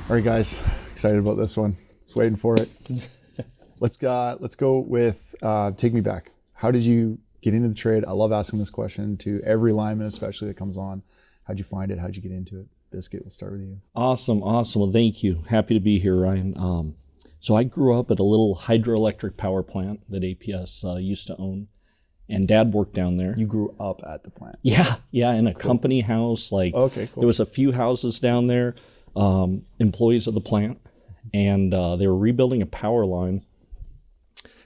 All right, guys, excited about this one. Just waiting for it. Let's go with take me back. How did you get into the trade? I love asking this question to every lineman, especially that comes on. How'd you find it? How'd you get into it? Biscuit, we'll start with you. Awesome. Well, thank you. Happy to be here, Ryan. So I grew up at a little hydroelectric power plant that APS used to own, and Dad worked down there. You grew up at the plant? Yeah, in a company house. Okay, cool. There was a few houses down there, employees of the plant, and they were rebuilding a power line.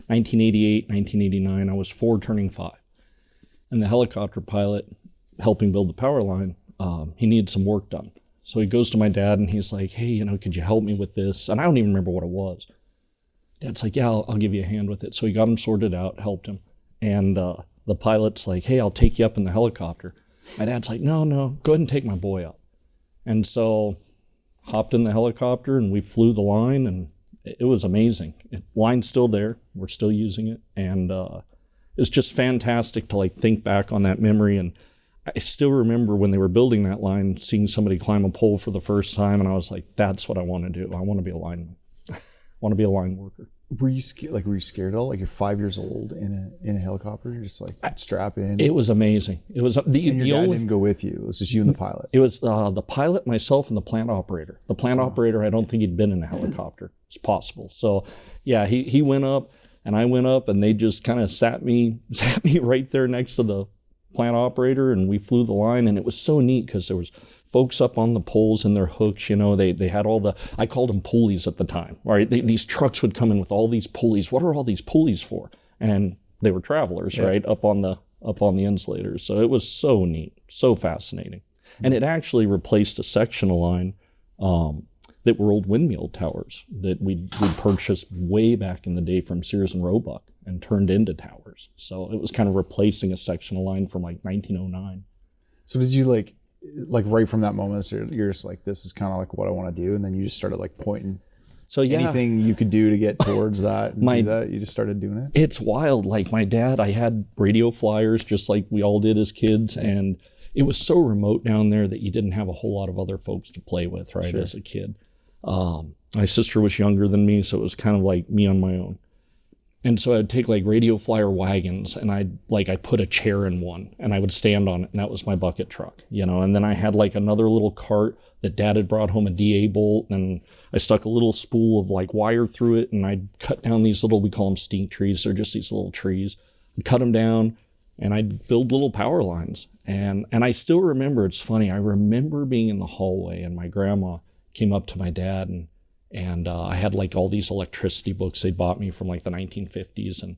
1988, 1989, I was 4 turning 5. And the helicopter pilot helping build the power line, he needed some work done. So he goes to my dad and he's like, hey, could you help me with this? And I don't even remember what it was. Dad's like, yeah, I'll give you a hand with it. So he got him sorted out, helped him. And the pilot's like, hey, I'll take you up in the helicopter. My dad's like, no, go ahead and take my boy up. And so hopped in the helicopter and we flew the line, and it was amazing. Line's still there. We're still using it. And it's just fantastic to think back on that memory. And I still remember when they were building that line, seeing somebody climb a pole for the first time. And I was like, that's what I want to do. I want to be a lineman. I want to be a line worker. Were you scared at all? You're 5 years old in a helicopter. You're just strap in. It was amazing. It was and your dad didn't go with you. It was just you and the pilot. It was the pilot, myself, and the plant operator. The plant operator, I don't think he'd been in a helicopter. It's possible. So yeah, he went up and I went up, and they just kind of sat me right there next to the plant operator, and we flew the line. And it was so neat because there was folks up on the poles and their hooks. They had all I called them pulleys at the time, right? These trucks would come in with all these pulleys. What are all these pulleys for? And they were travelers, right? Up on the insulators. So it was so neat, so fascinating. And it actually replaced a sectional line that were old windmill towers that we purchased way back in the day from Sears and Roebuck and turned into towers. So it was kind of replacing a sectional line from 1909. So did you right from that moment, so you're just like, this is kind of what I want to do, and then you just started pointing. So yeah, anything you could do to get towards that, you just started doing it. It's wild. My dad, I had radio flyers just like we all did as kids, and it was so remote down there that you didn't have a whole lot of other folks to play with, right? Sure. As a kid. My sister was younger than me, so it was kind of like me on my own. And so I'd take radio flyer wagons, and I'd put a chair in one, and I would stand on it, and that was my bucket truck, And then I had another little cart that Dad had brought home, a DA bolt, and I stuck a little spool of wire through it, and I'd cut down these little, we call them stink trees. They're just these little trees. I'd cut them down, and I'd build little power lines. And I still remember, it's funny, I remember being in the hallway, and my grandma came up to my dad, and I had all these electricity books they bought me from the 1950s. And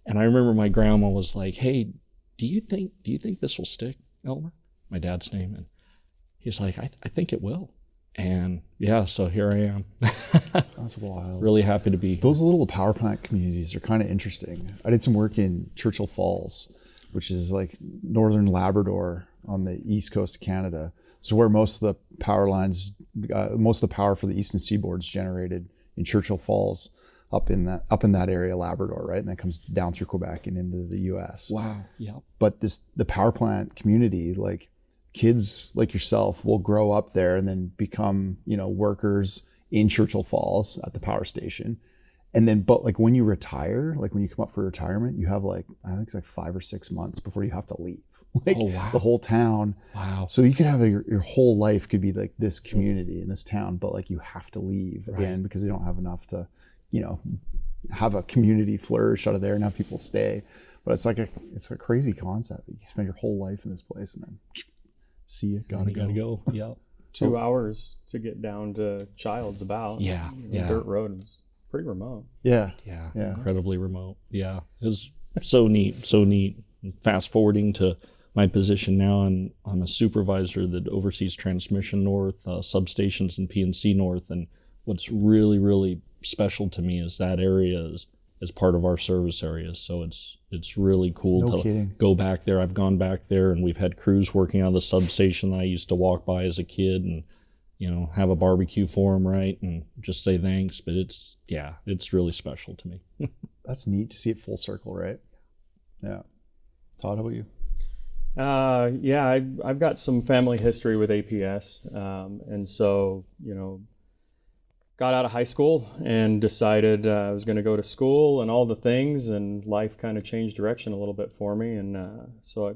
I remember my grandma was like, hey, do you think this will stick, Elmer? My dad's name. And he's like, I think it will. And yeah, so here I am. That's wild. Really happy to be. Those little power plant communities are kind of interesting. I did some work in Churchill Falls, which is northern Labrador on the east coast of Canada. So where most of the power lines, most of the power for the eastern seaboard is generated in Churchill Falls, up in that area, Labrador, right? And that comes down through Quebec and into the U.S. Wow. Yeah. But the power plant community, kids like yourself will grow up there and then become, workers in Churchill Falls at the power station. And then, but when you retire, when you come up for retirement, you have I think it's 5 or 6 months before you have to leave. Oh, wow. The whole town. Wow. So you could have your whole life could be this community in this town, but you have to leave at the end because they don't have enough to, have a community flourish out of there and have people stay. But it's a crazy concept. You spend your whole life in this place and then see you gotta go. Yeah. 2 hours to get down to Childs about. Yeah. Dirt road is pretty remote. Yeah. Incredibly remote. Yeah. It was so neat. Fast forwarding to my position now, I'm a supervisor that oversees transmission north, substations and PNC north. And what's really, really special to me is that area is part of our service area. So it's really cool go back there. I've gone back there, and we've had crews working on the substation that I used to walk by as a kid and, have a barbecue for them, right? And just say thanks. But it's really special to me. That's neat to see it full circle, right? Yeah. Todd, how about you? I've got some family history with APS. And so, got out of high school and decided I was going to go to school and all the things, and life kind of changed direction a little bit for me. And so I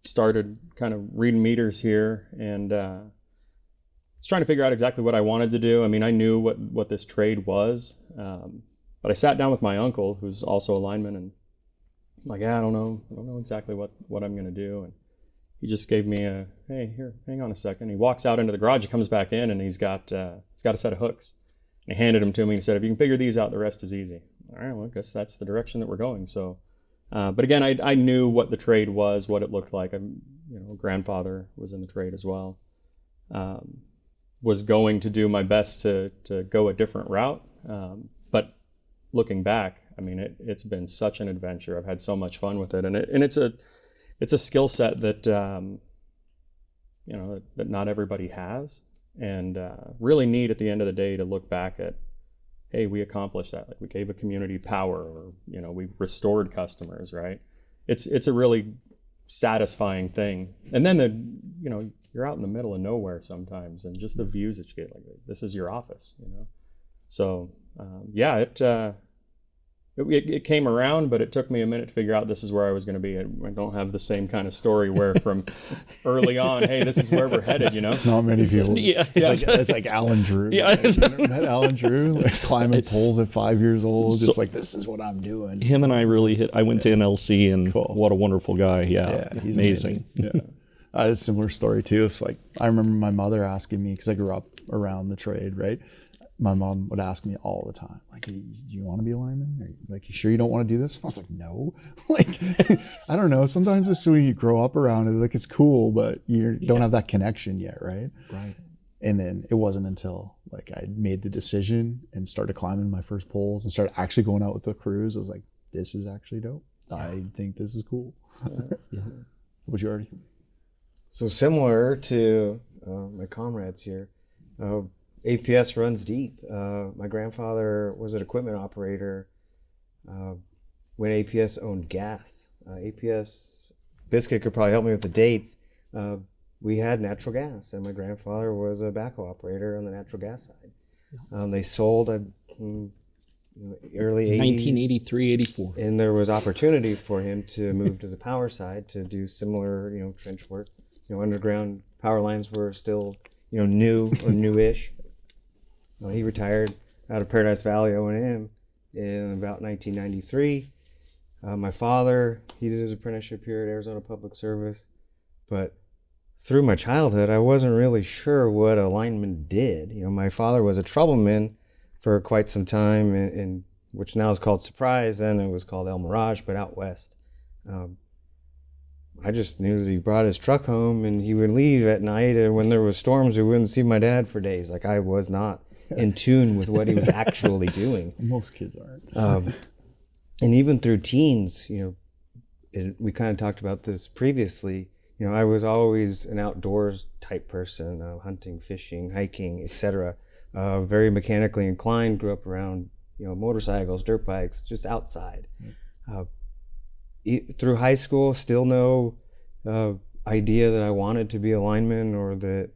started kind of reading meters here and was trying to figure out exactly what I wanted to do. I mean, I knew what this trade was, but I sat down with my uncle, who's also a lineman, and I'm like, yeah, I don't know exactly what I'm going to do. And he just gave me hey, here, hang on a second. He walks out into the garage, he comes back in, and he's got a set of hooks. And he handed them to me and said, if you can figure these out, the rest is easy. All right, well, I guess that's the direction that we're going. So, but again, I knew what the trade was, what it looked like. Grandfather was in the trade as well. Was going to do my best to go a different route. But looking back, I mean, it's been such an adventure. I've had so much fun with it. And it's a skill set that, that not everybody has. And really neat at the end of the day to look back at, hey, we accomplished that. Like we gave a community power, or we restored customers, right? It's a really satisfying thing. And then you're out in the middle of nowhere sometimes, and just the views that you get, like this is your office, So it came around, but it took me a minute to figure out this is where I was going to be. I don't have the same kind of story where from early on, hey, this is where we're headed, Not many people. Yeah. It's like Alan Drew. Yeah. You ever met Alan Drew? Like climbing poles at 5 years old. Just like, this is what I'm doing. Him and I really hit. I went to NLC, and what a wonderful guy. Yeah, he's amazing. Yeah. I had a similar story too. It's like, I remember my mother asking me, because I grew up around the trade, right? My mom would ask me all the time, like, "Do you want to be a lineman? Are you sure you don't want to do this?" I was like, "No." Like, I don't know. Sometimes it's when you grow up around it, like it's cool, but you don't have that connection yet, right? Right. And then it wasn't until like I made the decision and started climbing my first poles and started actually going out with the crews. I was like, "This is actually dope. I think this is cool." Yeah. Would you already? So similar to my comrades here. APS runs deep. My grandfather was an equipment operator when APS owned gas. APS, Biscuit could probably help me with the dates. We had natural gas, and my grandfather was a backhoe operator on the natural gas side. They sold early 80s. 1983, 84. And there was opportunity for him to move to the power side to do similar, trench work. Underground power lines were still, new or newish. He retired out of Paradise Valley O&M in about 1993. My father, he did his apprenticeship here at Arizona Public Service. But through my childhood, I wasn't really sure what a lineman did. My father was a troubleman for quite some time, in which now is called Surprise, then it was called El Mirage, but out west. I just knew that he brought his truck home and he would leave at night, and when there was storms, we wouldn't see my dad for days. Like, I was not in tune with what he was actually doing. Most kids aren't. And even through teens, we kind of talked about this previously. I was always an outdoors type person, hunting, fishing, hiking, etc. Very mechanically inclined, grew up around, motorcycles, dirt bikes, just outside. Through high school, still no idea that I wanted to be a lineman or that,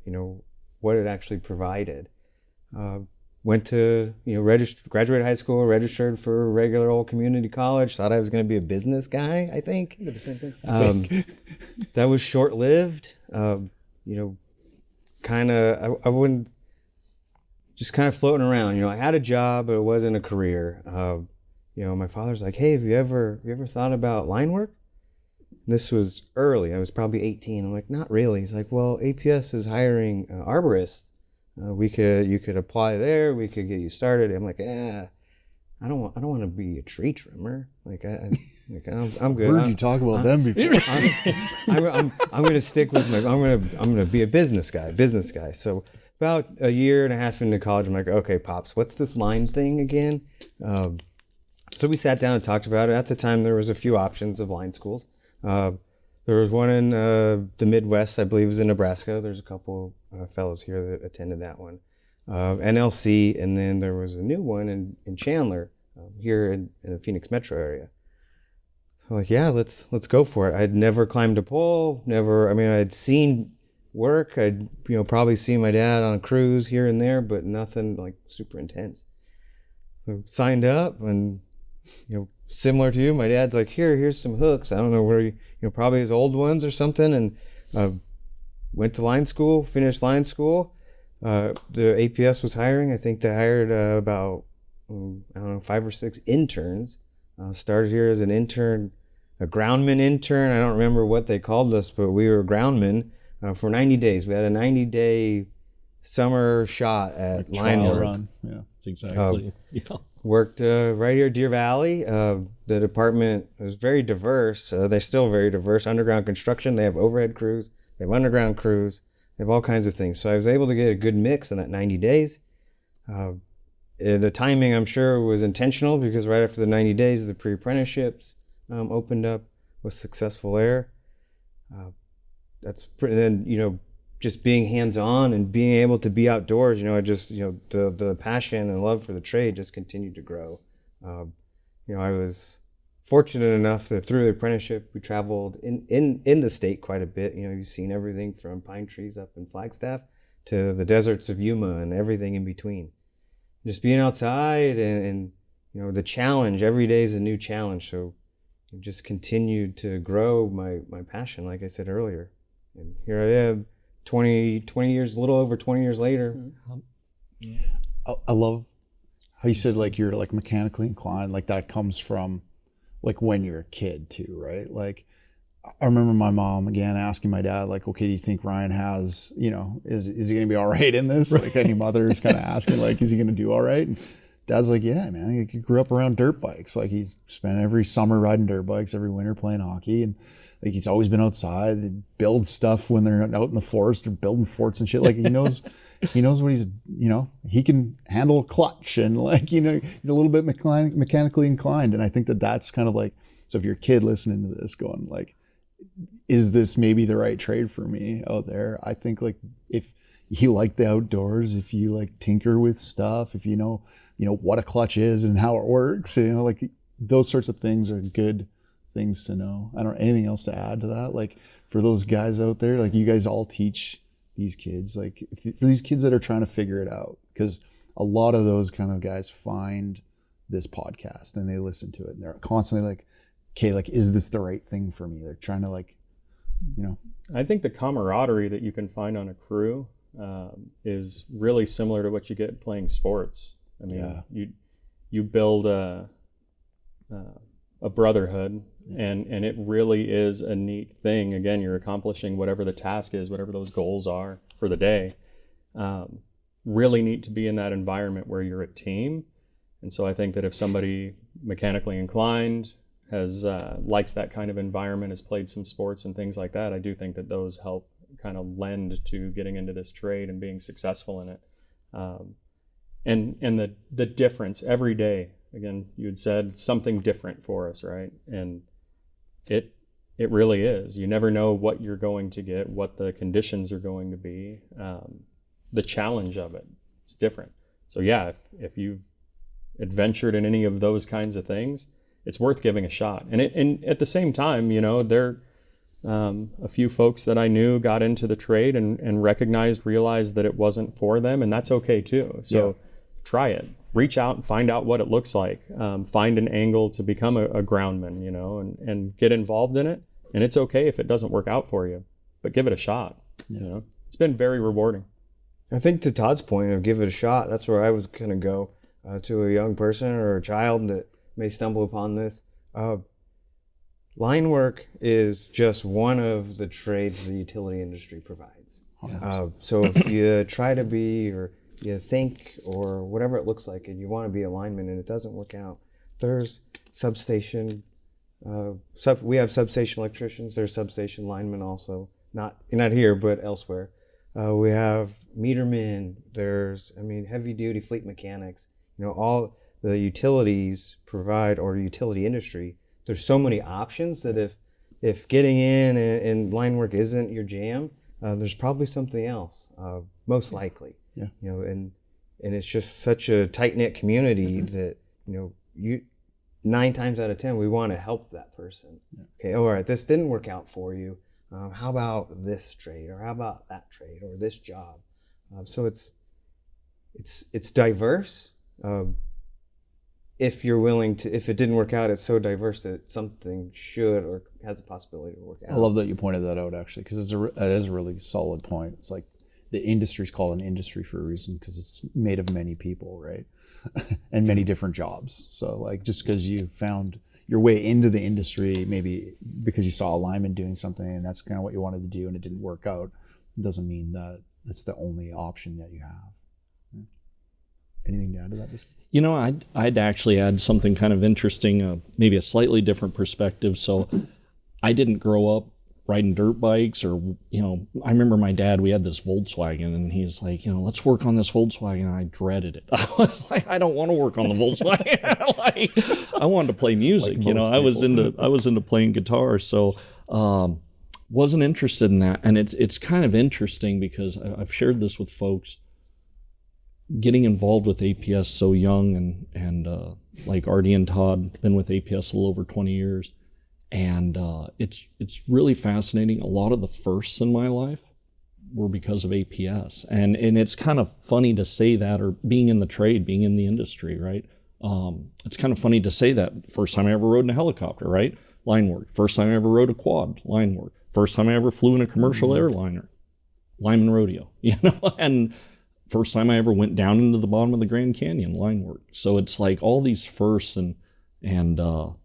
what it actually provided. Went to, graduated high school, registered for a regular old community college, thought I was going to be a business guy, I think. I did the same thing. That was short-lived. Kind of, I wouldn't, just kind of floating around. I had a job, but it wasn't a career. My father's like, "Hey, have you ever thought about line work?" This was early. I was probably 18. I'm like, "Not really." He's like, "Well, APS is hiring arborists. You could apply there. We could get you started." I'm like, I don't want to be a tree trimmer. I'm good. Heard you talk about them before. I'm going to stick with I'm going to be a business guy. So about a year and a half into college, I'm like, "Okay, Pops, what's this line thing again?" So we sat down and talked about it. At the time, there was a few options of line schools. There was one in the Midwest, I believe it was in Nebraska. There's a couple fellows here that attended that one. NLC, and then there was a new one in Chandler, here in the Phoenix metro area. So like, yeah, let's go for it. I'd never climbed a pole, I'd seen work. I'd, probably see my dad on a cruise here and there, but nothing like super intense. So signed up, and, similar to you, my dad's like, here's some hooks. I don't know where, probably his old ones or something. And went to line school, finished line school. The APS was hiring. I think they hired about, 5 or 6 interns. Started here as an intern, a groundman intern. I don't remember what they called us, but we were groundmen for 90 days. We had a 90-day summer shot at line work. Run. Yeah, That's exactly. Worked right here, Deer Valley. The department was very diverse. They're still very diverse. Underground construction. They have overhead crews. They have underground crews. They have all kinds of things. So I was able to get a good mix in that 90 days. The timing, I'm sure, was intentional because right after the 90 days, the pre-apprenticeships opened up. Was successful there. That's pretty. Then just being hands-on and being able to be outdoors. I just the passion and love for the trade just continued to grow. I was fortunate enough that through the apprenticeship, we traveled in the state quite a bit. You've seen everything from pine trees up in Flagstaff to the deserts of Yuma and everything in between. Just being outside and the challenge, every day is a new challenge. So I've just continued to grow my passion, like I said earlier. And here I am, 20 years, a little over 20 years later. I love how you said like you're like mechanically inclined, like that comes from like when you're a kid too, right? Like I remember my mom again asking my dad, like, okay, do you think Ryan has, is he gonna be all right in this? Like any mother is kind of asking, like, is he gonna do all right? And dad's like, yeah, man, he grew up around dirt bikes. Like he's spent every summer riding dirt bikes, every winter playing hockey, and like he's always been outside. They build stuff when they're out in the forest or building forts and shit. Like he knows what he's, he can handle a clutch and like, he's a little bit mechanically inclined. And I think that's kind of like, so if you're a kid listening to this going like, is this maybe the right trade for me out there? I think like if you like the outdoors, if you like tinker with stuff, if you know what a clutch is and how it works, like those sorts of things are good things to know. I don't know anything else to add to that. Like for those guys out there, like you guys all teach these kids, like for these kids that are trying to figure it out, because a lot of those kind of guys find this podcast and they listen to it and they're constantly like, okay, like, is this the right thing for me? They're trying to like, I think the camaraderie that you can find on a crew is really similar to what you get playing sports. I mean, you build a brotherhood, and it really is a neat thing. Again, you're accomplishing whatever the task is, whatever those goals are for the day. Really neat to be in that environment where you're a team. And so I think that if somebody mechanically inclined has likes that kind of environment, has played some sports and things like that, I do think that those help kind of lend to getting into this trade and being successful in it. And the difference every day, again, you had said something different for us, right? And it really is. You never know what you're going to get, what the conditions are going to be. The challenge of it is different. So yeah, if you've adventured in any of those kinds of things, it's worth giving a shot. And at the same time, there a few folks that I knew got into the trade and realized that it wasn't for them, and that's okay too. So try it. Reach out and find out what it looks like. Find an angle to become a groundman, and get involved in it. And it's okay if it doesn't work out for you, but give it a shot. It's been very rewarding. I think to Todd's point of give it a shot, that's where I was going to go to a young person or a child that may stumble upon this. Line work is just one of the trades the utility industry provides. So if you try to be, or you think, or whatever it looks like, and you want to be a lineman and it doesn't work out, there's substation. We have substation electricians. There's substation linemen also. Not here, but elsewhere. We have metermen. There's, heavy duty fleet mechanics. All the utilities provide, or utility industry. There's so many options that if getting in and line work isn't your jam, there's probably something else, most likely. Yeah. And it's just such a tight-knit community that, you 9 times out of 10, we want to help that person. Yeah. Okay, all right, this didn't work out for you. How about this trade, or how about that trade, or this job? So it's diverse. If you're willing to, if it didn't work out, it's so diverse that something should or has the possibility to work out. I love that you pointed that out, actually, because it is a really solid point. It's like the industry's called an industry for a reason because it's made of many people, right? And many different jobs. So like just because you found your way into the industry, maybe because you saw a lineman doing something and that's kind of what you wanted to do and it didn't work out, it doesn't mean that it's the only option that you have. Yeah. Anything to add to that, Biscuit? You know, I'd actually add something kind of interesting, maybe a slightly different perspective. So I didn't grow up riding dirt bikes or, you know, I remember my dad, we had this Volkswagen and he's like, you know, let's work on this Volkswagen. And I dreaded it. I was like, I don't want to work on the Volkswagen. Like, I wanted to play music. Like, you know, I was into playing guitar. So, wasn't interested in that. And it's kind of interesting because I've shared this with folks. Getting involved with APS so young and like Artie and Todd, been with APS a little over 20 years. And it's really fascinating. A lot of the firsts in my life were because of APS. And it's kind of funny to say that, or being in the trade, being in the industry, right? It's kind of funny to say that. First time I ever rode in a helicopter, right? Line work. First time I ever rode a quad, line work. First time I ever flew in a commercial airliner, lineman rodeo, you know? And first time I ever went down into the bottom of the Grand Canyon, line work. So it's like all these firsts, and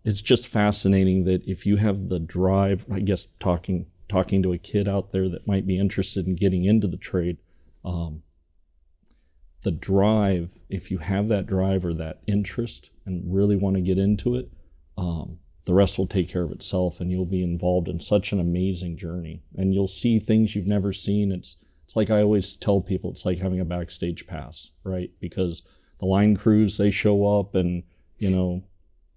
it's just fascinating that if you have the drive, I guess talking to a kid out there that might be interested in getting into the trade, the drive, if you have that drive or that interest and really want to get into it, the rest will take care of itself and you'll be involved in such an amazing journey and you'll see things you've never seen. It's like I always tell people, it's like having a backstage pass, right? Because the line crews, they show up and, you know,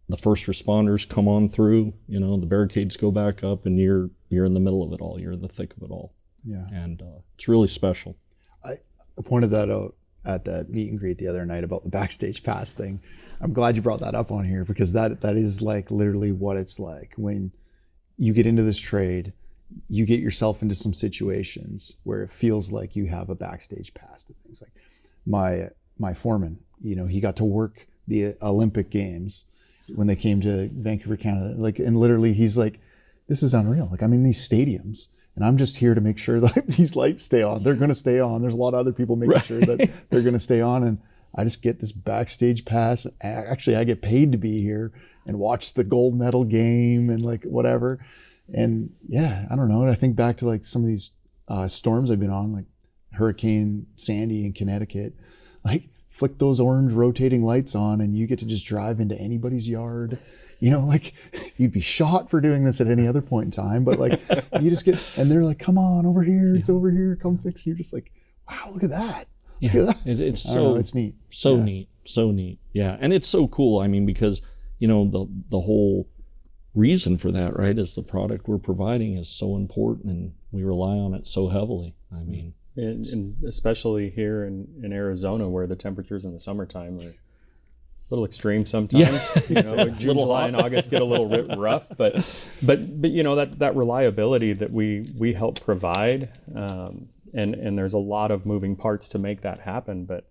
the first responders come on through, you know, the barricades go back up and you're in the middle of it all. You're in the thick of it all. Yeah. And it's really special. I pointed that out at that meet and greet the other night about the backstage pass thing. I'm glad you brought that up on here because that is like literally what it's like when you get into this trade. You get yourself into some situations where it feels like you have a backstage pass to things. Like my foreman, you know, he got to work the Olympic Games when they came to Vancouver, Canada. Like, and literally he's like, this is unreal. Like, I'm in these stadiums and I'm just here to make sure that these lights stay on. They're going to stay on. There's a lot of other people making sure that they're going to stay on. And I just get this backstage pass. Actually, I get paid to be here and watch the gold medal game and like whatever. And yeah, I don't know. I think back to like some of these storms I've been on, like Hurricane Sandy in Connecticut, like flick those orange rotating lights on and you get to just drive into anybody's yard. You know, like you'd be shot for doing this at any other point in time, but like you just get, and they're like, come on over here. It's over here. Come fix it. You're just like, wow, look at that. Yeah, look at that. It's so, it's neat. So neat. So neat. Yeah. And it's so cool. I mean, because, you know, the whole reason for that, right, is the product we're providing is so important and we rely on it so heavily. I mean, and especially here in Arizona where the temperatures in the summertime are a little extreme sometimes. Yeah. You know, like June, July, and August get a little bit rough, but you know, that reliability that we help provide, and there's a lot of moving parts to make that happen, but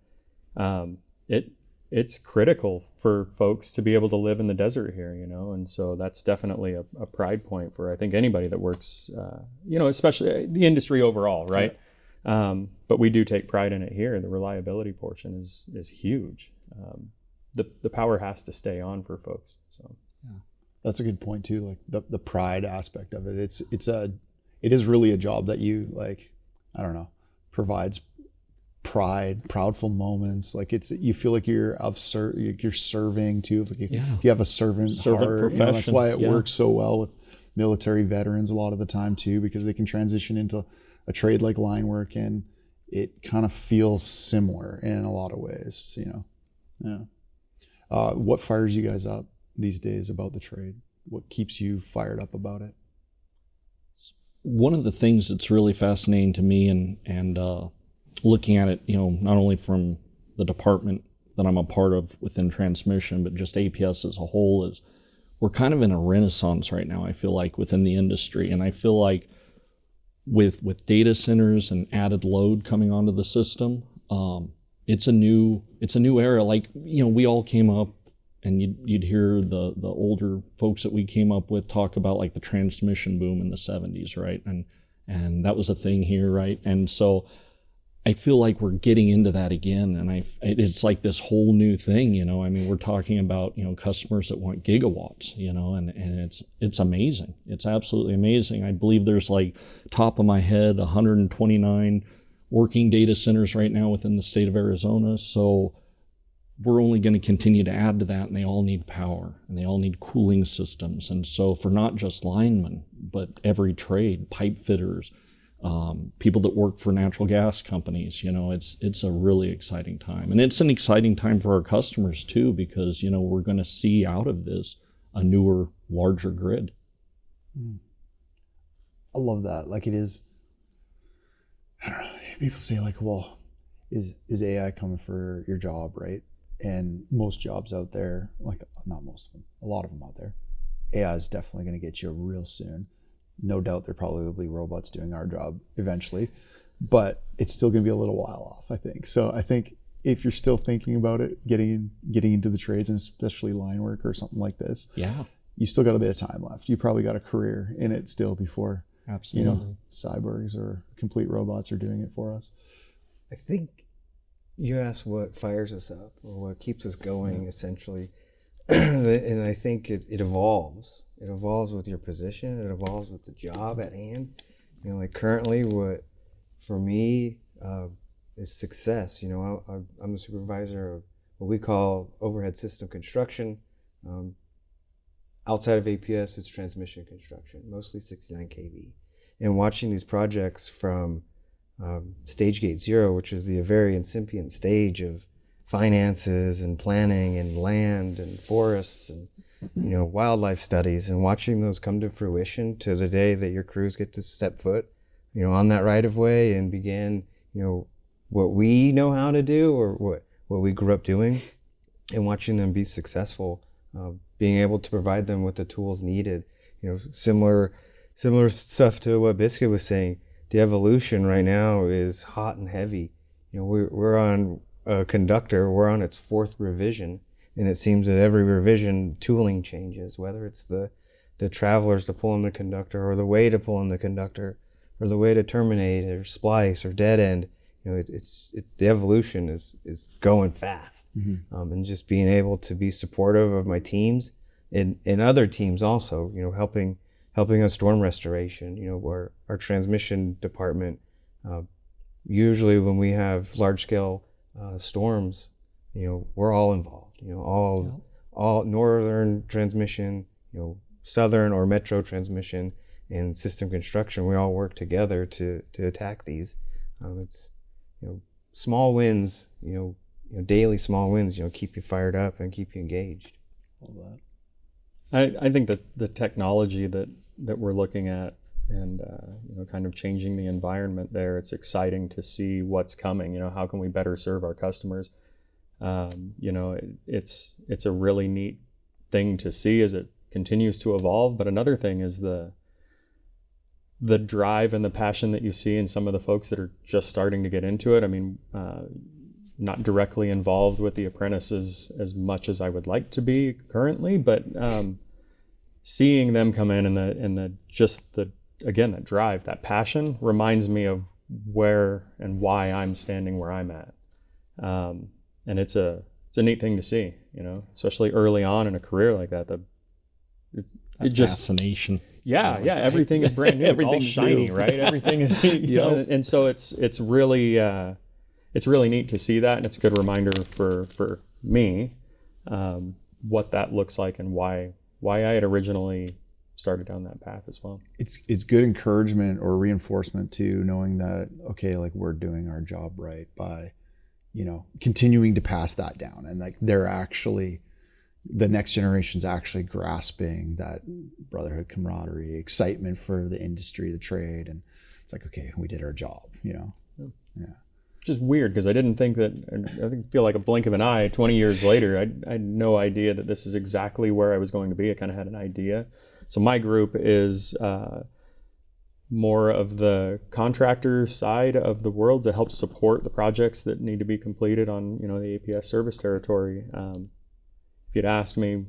it's critical for folks to be able to live in the desert here, you know, and so that's definitely a pride point for I think anybody that works, you know, especially the industry overall, right? Yeah. But we do take pride in it here. The reliability portion is huge. The power has to stay on for folks. So yeah, that's a good point too. Like the pride aspect of it. It is really a job that you like, I don't know, provides pride, proudful moments. Like you feel like you're serving too. Like you have a servant heart. Profession. You know, that's why it works so well with military veterans a lot of the time too, because they can transition into a trade like line work and it kind of feels similar in a lot of ways, you know. Yeah. What fires you guys up these days about the trade? What keeps you fired up about it? One of the things that's really fascinating to me and looking at it, you know, not only from the department that I'm a part of within transmission, but just APS as a whole, is we're kind of in a renaissance right now, I feel like, within the industry. And I feel like with data centers and added load coming onto the system, it's a new era. Like, we all came up, and you'd hear the older folks that we came up with talk about like the transmission boom in the 70s, right? And that was a thing here, right? And so I feel like we're getting into that again, and it's like this whole new thing, I mean, we're talking about, customers that want gigawatts, and it's amazing. It's absolutely amazing. I believe there's, like, top of my head, 129 working data centers right now within the state of Arizona. So we're only going to continue to add to that, and they all need power, and they all need cooling systems. And so for not just linemen, but every trade, pipe fitters, people that work for natural gas companies, it's a really exciting time. And it's an exciting time for our customers too, because, we're going to see out of this a newer, larger grid. I love that. Like, it is, I don't know, people say like, well, is AI coming for your job, right? And most jobs out there, like, not most of them, a lot of them out there, AI is definitely going to get you real soon. No doubt there probably will be robots doing our job eventually, but it's still going to be a little while off, I think. So I think if you're still thinking about it, getting into the trades, and especially line work or something like this, you still got a bit of time left. You probably got a career in it still before, absolutely, cyborgs or complete robots are doing it for us. I think you asked what fires us up or what keeps us going, essentially. And I think it evolves. It evolves with your position. It evolves with the job at hand. Like currently, what for me is success. I'm a supervisor of what we call overhead system construction. Outside of APS, it's transmission construction, mostly 69 kV. And watching these projects from stage gate 0, which is the very incipient stage of finances and planning and land and forests and wildlife studies, and watching those come to fruition to the day that your crews get to step foot on that right of way and begin what we know how to do, or what we grew up doing, and watching them be successful, being able to provide them with the tools needed. Similar stuff to what Biscuit was saying. The evolution right now is hot and heavy. We're on a conductor, we're on its 4th revision, and it seems that every revision tooling changes, whether it's the travelers to pull in the conductor, or the way to pull in the conductor, or the way to terminate or splice or dead end. The evolution is going fast. Mm-hmm. And just being able to be supportive of my teams and other teams also, helping us storm restoration, where our transmission department, usually when we have large scale storms, we're all involved, all northern transmission, southern or metro transmission and system construction. We all work together to attack these. It's, small wins, daily small wins, keep you fired up and keep you engaged. All that. I think that the technology that we're looking at, and kind of changing the environment there, it's exciting to see what's coming. How can we better serve our customers? It's a really neat thing to see as it continues to evolve. But another thing is the drive and the passion that you see in some of the folks that are just starting to get into it. I mean, not directly involved with the apprentices as much as I would like to be currently, but seeing them come in and that drive, that passion reminds me of where and why I'm standing where I'm at. And it's a neat thing to see, especially early on in a career like that. It just fascination. Yeah, everything is brand new. It's all shiny, right? Everything is, and so it's really neat to see that, and it's a good reminder for me what that looks like and why I had originally started down that path as well. It's good encouragement or reinforcement to knowing that, okay, like, we're doing our job right by, continuing to pass that down, and like the next generation's actually grasping that brotherhood, camaraderie, excitement for the industry, the trade, and it's like, okay, we did our job, Yeah. Which is weird, because I didn't think that. I feel like a blink of an eye. 20 years later, I had no idea that this is exactly where I was going to be. I kind of had an idea. So my group is more of the contractor side of the world to help support the projects that need to be completed on, the APS service territory. If you'd asked me,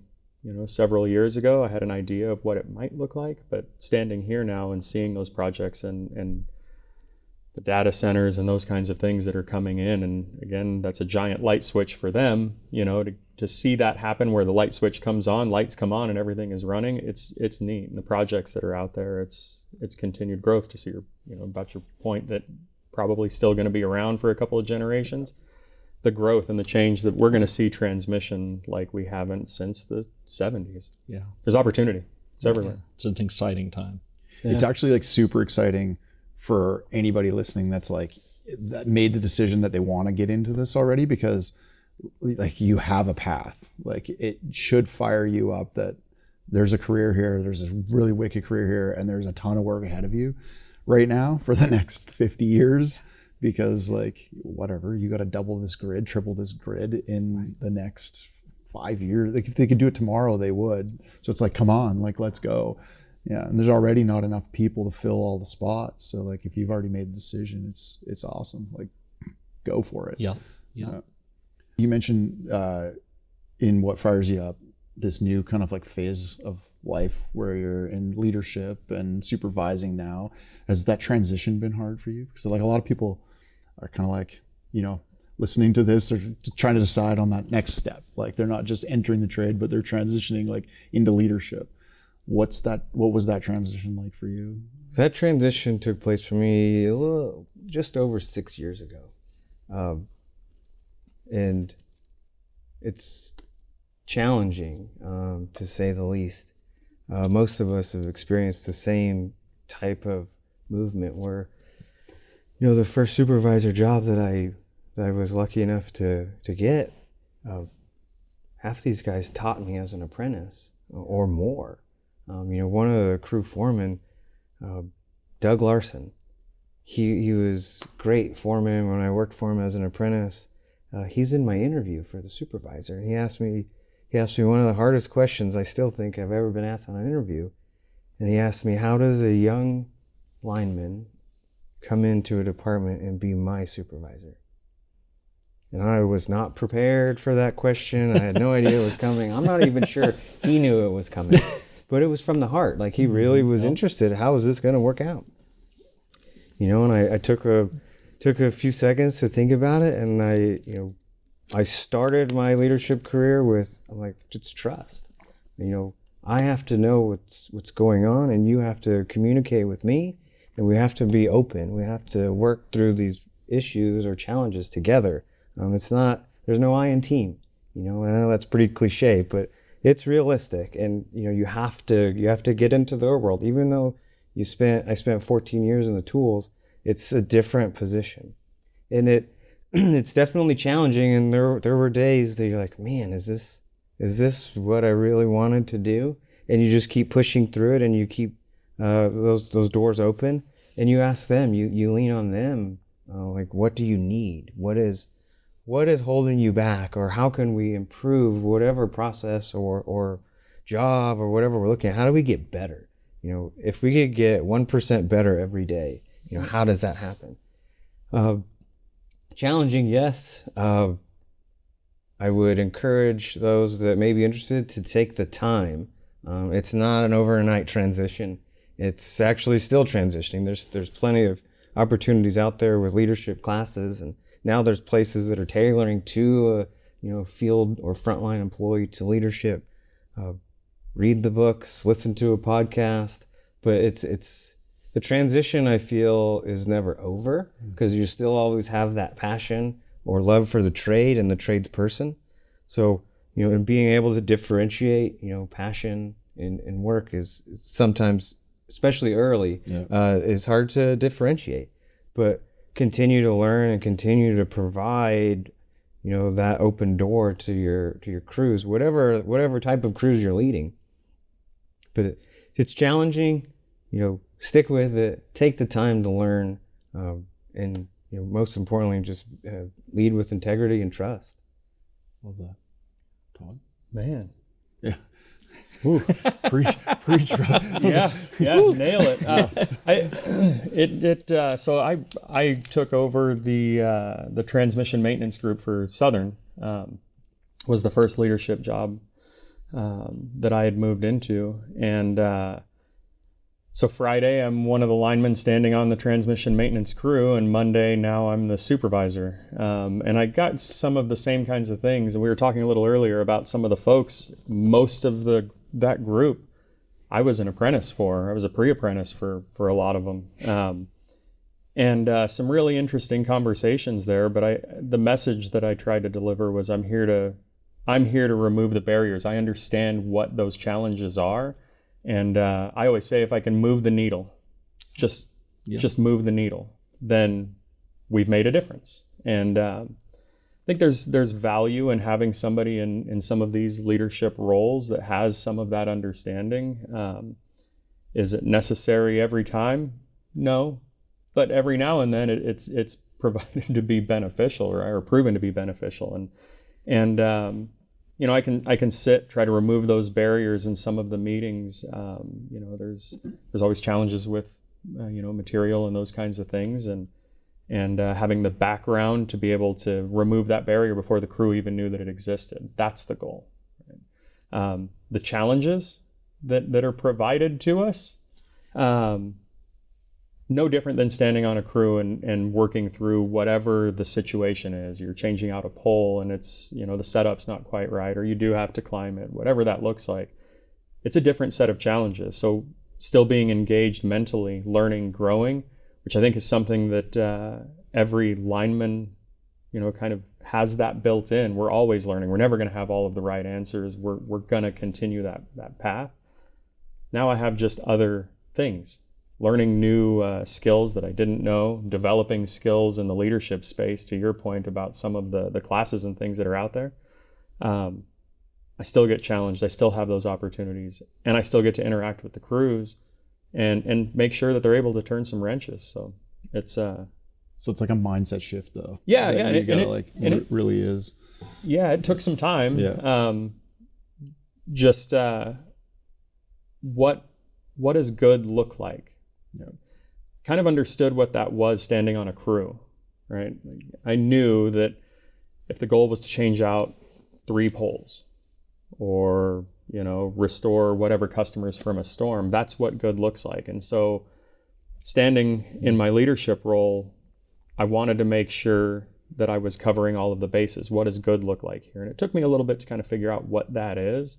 several years ago, I had an idea of what it might look like, but standing here now and seeing those projects and the data centers and those kinds of things that are coming in, and again, that's a giant light switch for them, to see that happen where the light switch comes on, lights come on and everything is running. It's neat. And the projects that are out there, it's continued growth. To see about your point that probably still going to be around for a couple of generations. The growth and the change that we're going to see transmission like we haven't since the 70s. Yeah. There's opportunity. It's everywhere. Yeah. It's an exciting time. Yeah. It's actually like super exciting for anybody listening that made the decision that they want to get into this already, because like you have a path. Like it should fire you up that there's a career here, there's a really wicked career here, and there's a ton of work ahead of you right now for the next 50 years. Because like whatever, you got to double this grid, triple this grid in the next 5 years. Like if they could do it tomorrow, they would. So it's like, come on, like let's go. Yeah, and there's already not enough people to fill all the spots. So like if you've already made the decision, it's awesome. Like go for it. Yeah. You mentioned in what fires you up, this new kind of like phase of life where you're in leadership and supervising now. Has that transition been hard for you? Because like a lot of people are kind of like, listening to this or trying to decide on that next step. Like they're not just entering the trade, but they're transitioning like into leadership. What was that transition like for you? So that transition took place for me just over 6 years ago. And it's challenging, to say the least. Most of us have experienced the same type of movement where, the first supervisor job that I was lucky enough to get, half these guys taught me as an apprentice or more. One of the crew foremen, Doug Larson, he was great foreman when I worked for him as an apprentice. He's in my interview for the supervisor, and he asked me one of the hardest questions I still think I've ever been asked on an interview. And he asked me, how does a young lineman come into a department and be my supervisor? And I was not prepared for that question. I had no idea it was coming. I'm not even sure he knew it was coming. But it was from the heart. Like he really was interested. How is this going to work out? And I took a few seconds to think about it, and I started my leadership career with, I'm like, it's trust. I have to know what's going on, and you have to communicate with me, and we have to be open. We have to work through these issues or challenges together. There's no I in team. I know that's pretty cliche, but it's realistic, and you have to get into their world. Even though I spent 14 years in the tools, it's a different position, and it's definitely challenging. And there were days that you're like, man, is this what I really wanted to do? And you just keep pushing through it, and you keep those doors open, and you ask them, you lean on them, like, what do you need? What is holding you back, or how can we improve whatever process or job or whatever we're looking at? How do we get better? If we could get 1% better every day, how does that happen? Challenging, yes. I would encourage those that may be interested to take the time. It's not an overnight transition. It's actually still transitioning. There's plenty of opportunities out there with leadership classes, and now there's places that are tailoring to a field or frontline employee to leadership. Read the books, listen to a podcast, but it's the transition, I feel, is never over, because you still always have that passion or love for the trade and the tradesperson. So, and being able to differentiate, passion and work is sometimes, especially early, is hard to differentiate. But continue to learn and continue to provide, that open door to your crews, whatever type of crews you're leading. But it's challenging. Stick with it. Take the time to learn, and most importantly, just lead with integrity and trust. Love that, Todd. Man, Yeah. Preach, bro. Yeah, nail it. So I took over the transmission maintenance group for Southern. Was the first leadership job that I had moved into, and so Friday I'm one of the linemen standing on the transmission maintenance crew, and Monday now I'm the supervisor. And I got some of the same kinds of things. And we were talking a little earlier about some of the folks. Most of that group I was an apprentice for. I was a pre-apprentice for a lot of them. And some really interesting conversations there. But the message that I tried to deliver was I'm here to remove the barriers. I understand what those challenges are. And I always say, if I can move the needle, just move the needle, then we've made a difference. And I think there's value in having somebody in some of these leadership roles that has some of that understanding. Is it necessary every time? No, but every now and then it's provided to be beneficial or proven to be beneficial. And I can try to remove those barriers in some of the meetings. There's always challenges with material and those kinds of things, and having the background to be able to remove that barrier before the crew even knew that it existed. That's the goal. Right? The challenges that are provided to us, no different than standing on a crew and working through whatever the situation is. You're changing out a pole and it's, the setup's not quite right, or you do have to climb it, whatever that looks like. It's a different set of challenges. So still being engaged mentally, learning, growing, which I think is something that every lineman, kind of has that built in. We're always learning. We're never going to have all of the right answers. We're going to continue that path. Now I have just other things. Learning new skills that I didn't know, developing skills in the leadership space, to your point about some of the classes and things that are out there. I still get challenged. I still have those opportunities, and I still get to interact with the crews and make sure that they're able to turn some wrenches. So it's like a mindset shift, though. Yeah. It really is. Yeah, it took some time. Yeah. What does good look like? Kind of understood what that was standing on a crew, right? I knew that if the goal was to change out 3 poles or, restore whatever customers from a storm, that's what good looks like. And so standing in my leadership role, I wanted to make sure that I was covering all of the bases. What does good look like here? And it took me a little bit to kind of figure out what that is.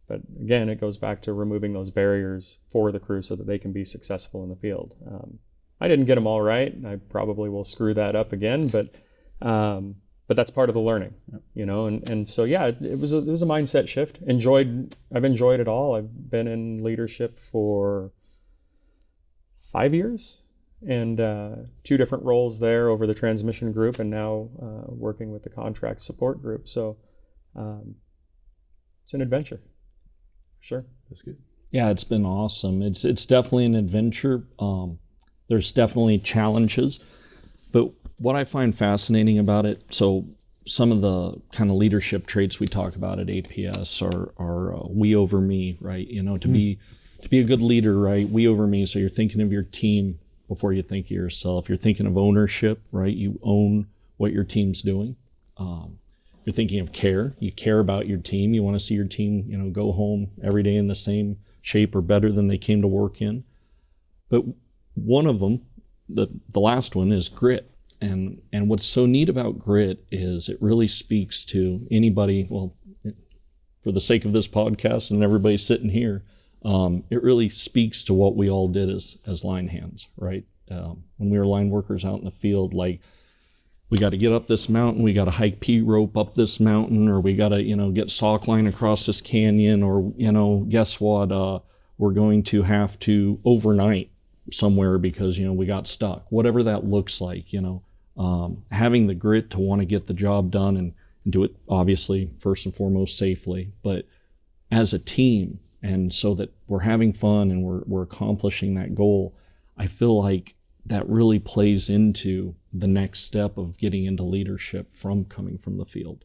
But again, it goes back to removing those barriers for the crew so that they can be successful in the field. I didn't get them all right. I probably will screw that up again, but that's part of the learning, And so yeah, it was a mindset shift. I've enjoyed it all. I've been in leadership for 5 years, and 2 different roles there over the transmission group, and now working with the contract support group. So it's an adventure. Sure. That's good. Yeah, it's been awesome. It's definitely an adventure. There's definitely challenges, but what I find fascinating about it, so some of the kind of leadership traits we talk about at APS are we over me, right? To be a good leader, right? We over me. So you're thinking of your team before you think of yourself. You're thinking of ownership, right? You own what your team's doing. You're thinking of care. You care about your team. You want to see your team, go home every day in the same shape or better than they came to work in. But one of them, the last one, is grit. And what's so neat about grit is it really speaks to anybody, well, for the sake of this podcast and everybody sitting here, it really speaks to what we all did as line hands, right? When we were line workers out in the field, like, we got to get up this mountain, we got to hike P-rope up this mountain, or we got to, get sock line across this canyon, or, guess what? We're going to have to overnight somewhere because, we got stuck. Whatever that looks like, having the grit to want to get the job done and do it, obviously, first and foremost, safely, but as a team, and so that we're having fun and we're accomplishing that goal. I feel like that really plays into the next step of getting into leadership from coming from the field.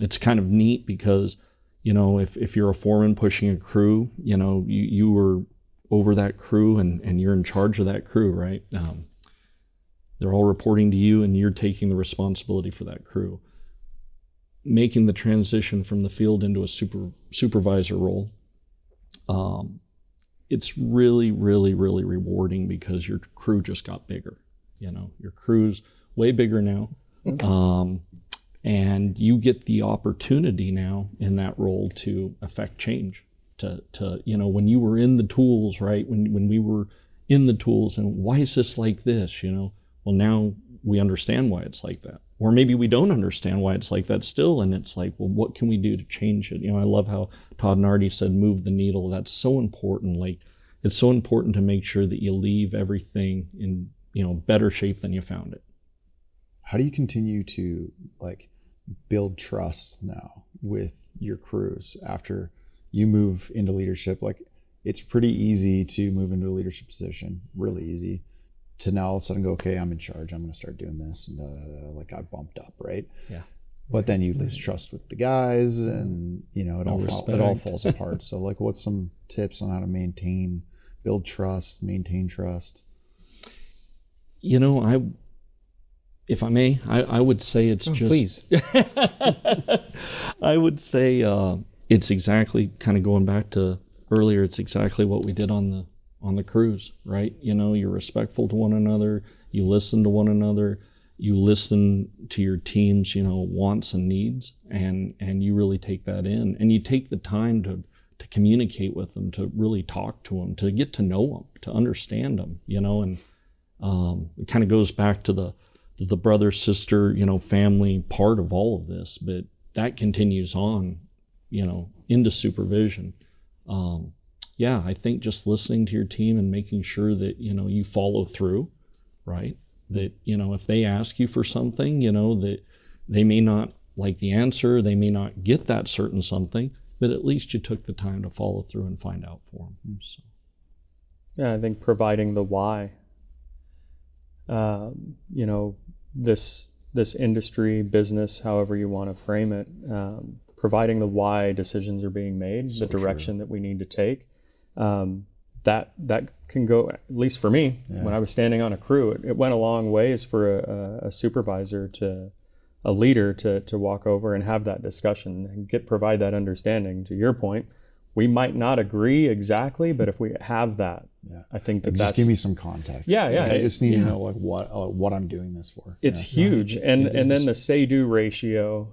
It's kind of neat because, if you're a foreman pushing a crew, you were over that crew and you're in charge of that crew, right? They're all reporting to you and you're taking the responsibility for that crew. Making the transition from the field into a supervisor role, it's really, really, really rewarding because your crew just got bigger. Your crew's way bigger now. And you get the opportunity now in that role to affect change. To when you were in the tools, right? When we were in the tools, and why is this like this? Well, now we understand why it's like that. Or maybe we don't understand why it's like that still, and it's like, well, what can we do to change it? I love how Todd and Artie said, move the needle. That's so important. Like, it's so important to make sure that you leave everything in, better shape than you found it. How do you continue to build trust now with your crews after you move into leadership? It's pretty easy to move into a leadership position, really easy, to now all of a sudden go, okay, I'm in charge. I'm going to start doing this. And I bumped up, right? Yeah. But then you lose trust with the guys, and it all falls apart. So what's some tips on how to build trust, maintain trust? If I may, I would say it's Please. I would say it's exactly, kind of going back to earlier, it's exactly what we did on the cruise, right? You're respectful to one another, you listen to one another, you listen to your team's, wants and needs, and you really take that in, and you take the time to communicate with them, to really talk to them, to get to know them, to understand them, and it kind of goes back to the brother, sister, family part of all of this, but that continues on, into supervision. I think just listening to your team and making sure that, you follow through, right? That, if they ask you for something, that they may not like the answer, they may not get that certain something, but at least you took the time to follow through and find out for them. So. Yeah, I think providing the why. This industry, business, however you want to frame it, providing the why decisions are being made, the direction that we need to take. That can go, at least for me, when I was standing on a crew, it went a long ways for a supervisor a leader to walk over and have that discussion and provide that understanding. To your point, we might not agree exactly, but if we have that, I think that's... Just give me some context. Yeah. I just need to know what I'm doing this for. It's huge. And then the say-do ratio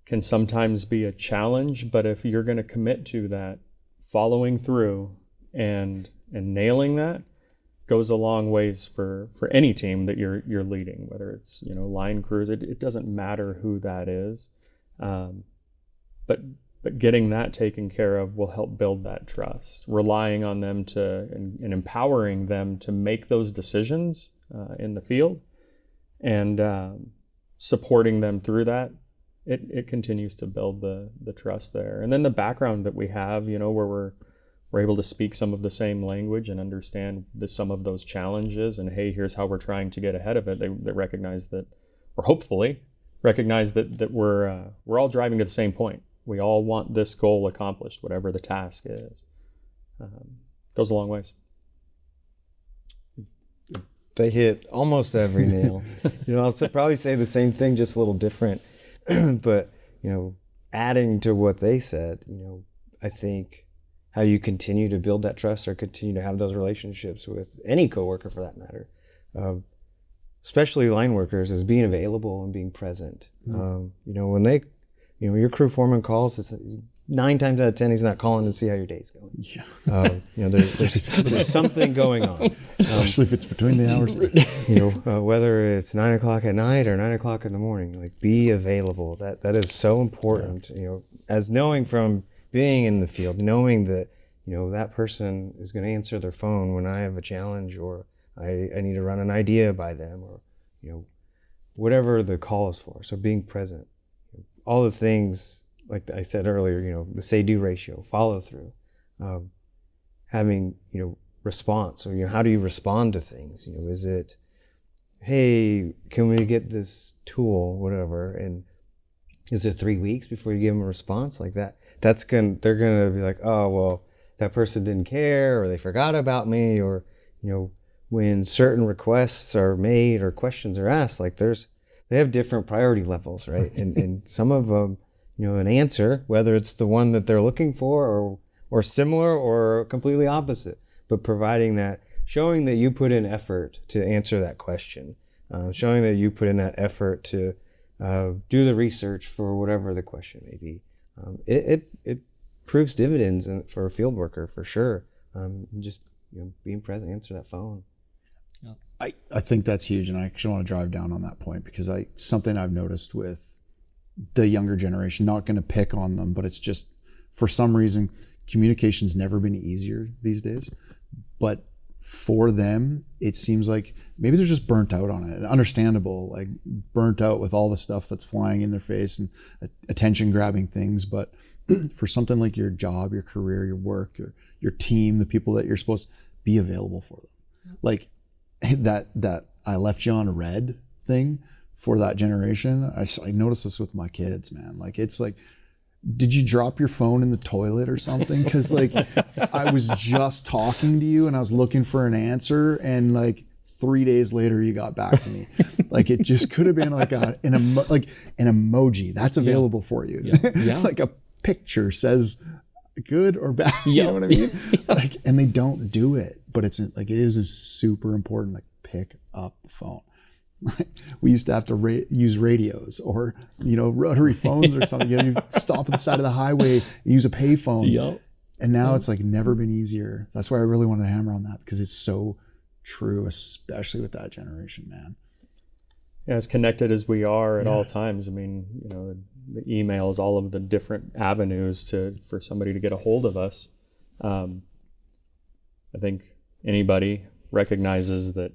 can sometimes be a challenge, but if you're going to commit to that, following through and nailing that goes a long ways for any team that you're leading, whether it's, line crews, it doesn't matter who that is. But getting that taken care of will help build that trust, relying on them and empowering them to make those decisions in the field, and supporting them through that. It continues to build the trust there. And then the background that we have, where we're able to speak some of the same language and understand some of those challenges, and hey, here's how we're trying to get ahead of it. They recognize that, or hopefully recognize that we're all driving to the same point. We all want this goal accomplished, whatever the task is. Goes a long ways. They hit almost every nail. I'll probably say the same thing, just a little different. But, adding to what they said, I think how you continue to build that trust or continue to have those relationships with any coworker for that matter, especially line workers, is being available and being present. Mm-hmm. When they, your crew foreman calls, it's 9 times out of 10, he's not calling to see how your day's going. Yeah. There's something going on. Especially if it's between the hours. Whether it's 9 o'clock at night or 9 o'clock in the morning, be available. That is so important. As knowing from being in the field, knowing that, that person is going to answer their phone when I have a challenge, or I need to run an idea by them, or, whatever the call is for. So being present, all the things, like I said earlier, the say-do ratio, follow through, having, response. So, how do you respond to things? Is it, hey, can we get this tool, whatever? And Is it 3 weeks before you give them a response like that? They're gonna be like, oh well, that person didn't care, or they forgot about me, or when certain requests are made or questions are asked, like they have different priority levels, right? and some of them, an answer, whether it's the one that they're looking for or similar or completely opposite, but showing that you put in effort to answer that question, showing that you put in that effort to do the research for whatever the question may be. It proves dividends for a field worker for sure. Just being present, answer that phone. Yeah. I think that's huge, and I actually want to drive down on that point because something I've noticed with the younger generation, not going to pick on them, but it's just for some reason communication's never been easier these days. But for them, it seems like maybe they're just burnt out on it. Understandable, like burnt out with all the stuff that's flying in their face and attention grabbing things. But for something like your job, your career, your work, your team, the people that you're supposed to be available for them. Like that I left you on red thing for that generation. I noticed this with my kids, man. Like it's like, did you drop your phone in the toilet or something? Because like I was just talking to you and I was looking for an answer, and like 3 days later you got back to me. Like it just could have been like an emoji that's available for you. Yeah. Like a picture says good or bad. You know what I mean? Like, and they don't do it, but it's like it is super important. Like pick up the phone. We used to have to use radios or rotary phones or something. You stop at the side of the highway, use a pay phone. Yep. And now it's like never been easier. That's why I really wanted to hammer on that, because it's so true, especially with that generation, man. Yeah, as connected as we are at all times. I mean, the emails, all of the different avenues for somebody to get a hold of us. I think anybody recognizes that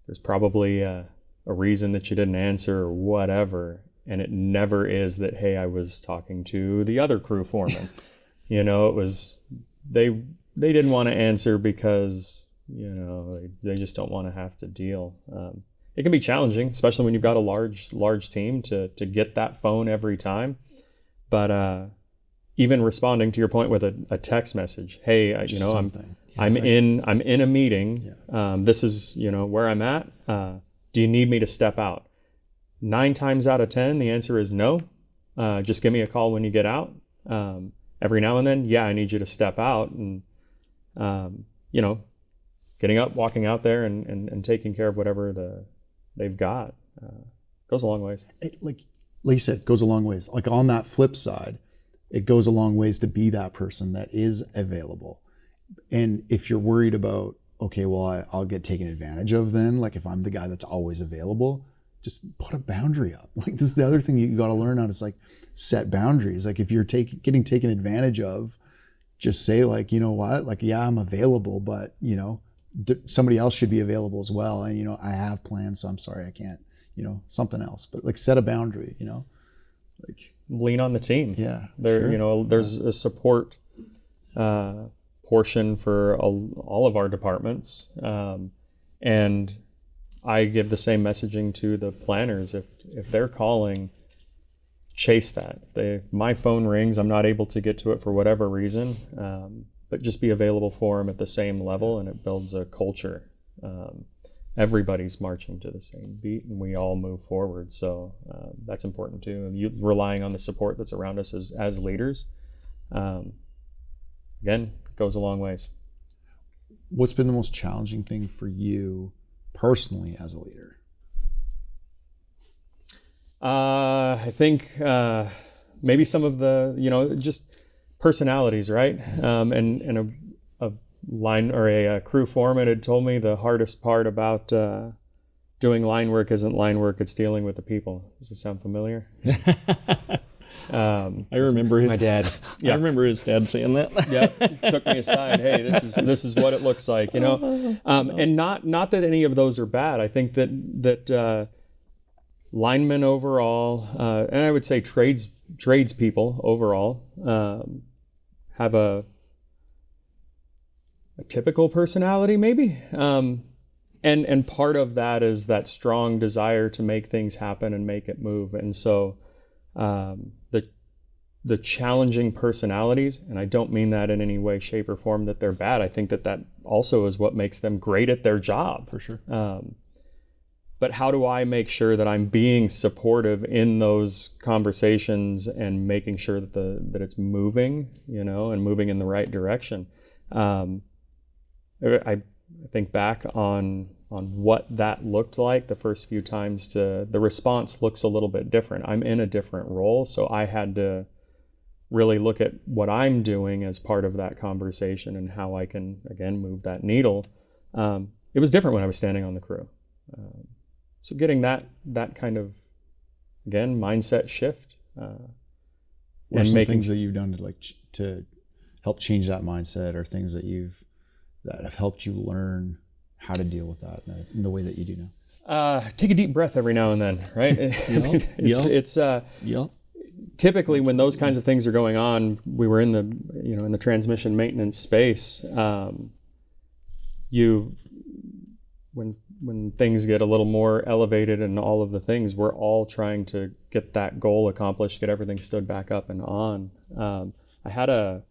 there's probably a reason that you didn't answer or whatever, and it never is that, hey, I was talking to the other crew foreman. It was they didn't want to answer because they just don't want to have to deal. It can be challenging, especially when you've got a large team to get that phone every time. But even responding to your point with a text message, hey, I'm in a meeting. Yeah. This is where I'm at. Do you need me to step out? 9 times out of 10, the answer is no. Just give me a call when you get out. Every now and then, yeah, I need you to step out, and getting up, walking out there, and taking care of whatever they've got goes a long ways. Like you said, goes a long ways. Like on that flip side, it goes a long ways to be that person that is available. And if you're worried about, okay, well, I'll get taken advantage of then, like if I'm the guy that's always available, just put a boundary up. Like this is the other thing you got to learn how to is like set boundaries. Like if you're getting taken advantage of, just say like, you know what, like, yeah, I'm available, but somebody else should be available as well. And, I have plans, so I'm sorry, I can't, something else, but like set a boundary, like lean on the team. Yeah. There's a support, portion for all of our departments. And I give the same messaging to the planners. If they're calling, chase that. If my phone rings, I'm not able to get to it for whatever reason, but just be available for them at the same level, and it builds a culture. Everybody's marching to the same beat, and we all move forward. So that's important too. Relying on the support that's around us as leaders, again, goes a long ways. What's been the most challenging thing for you personally as a leader? I think maybe some of the, just personalities, right? And a line or a crew foreman had told me the hardest part about doing line work isn't line work, it's dealing with the people. Does it sound familiar? I remember my dad. Yeah. I remember his dad saying that. Yeah, took me aside. Hey, this is what it looks like, And not that any of those are bad. I think that linemen overall, and I would say tradespeople overall, have a typical personality, maybe. And part of that is that strong desire to make things happen and make it move. And so the challenging personalities, and I don't mean that in any way, shape, or form that they're bad. I think that also is what makes them great at their job. For sure. But how do I make sure that I'm being supportive in those conversations and making sure that it's moving, and moving in the right direction? I think back on what that looked like the first few times. The response looks a little bit different. I'm in a different role, so I had to really look at what I'm doing as part of that conversation and how I can, again, move that needle. It was different when I was standing on the crew. So getting that kind of, again, mindset shift. What are some things that you've done to help change that mindset, or things that have helped you learn how to deal with that in the way that you do now? Take a deep breath every now and then, right? Yep. Typically, when those kinds of things are going on, we were in the transmission maintenance space. When things get a little more elevated and all of the things, we're all trying to get that goal accomplished, get everything stood back up and on. I had a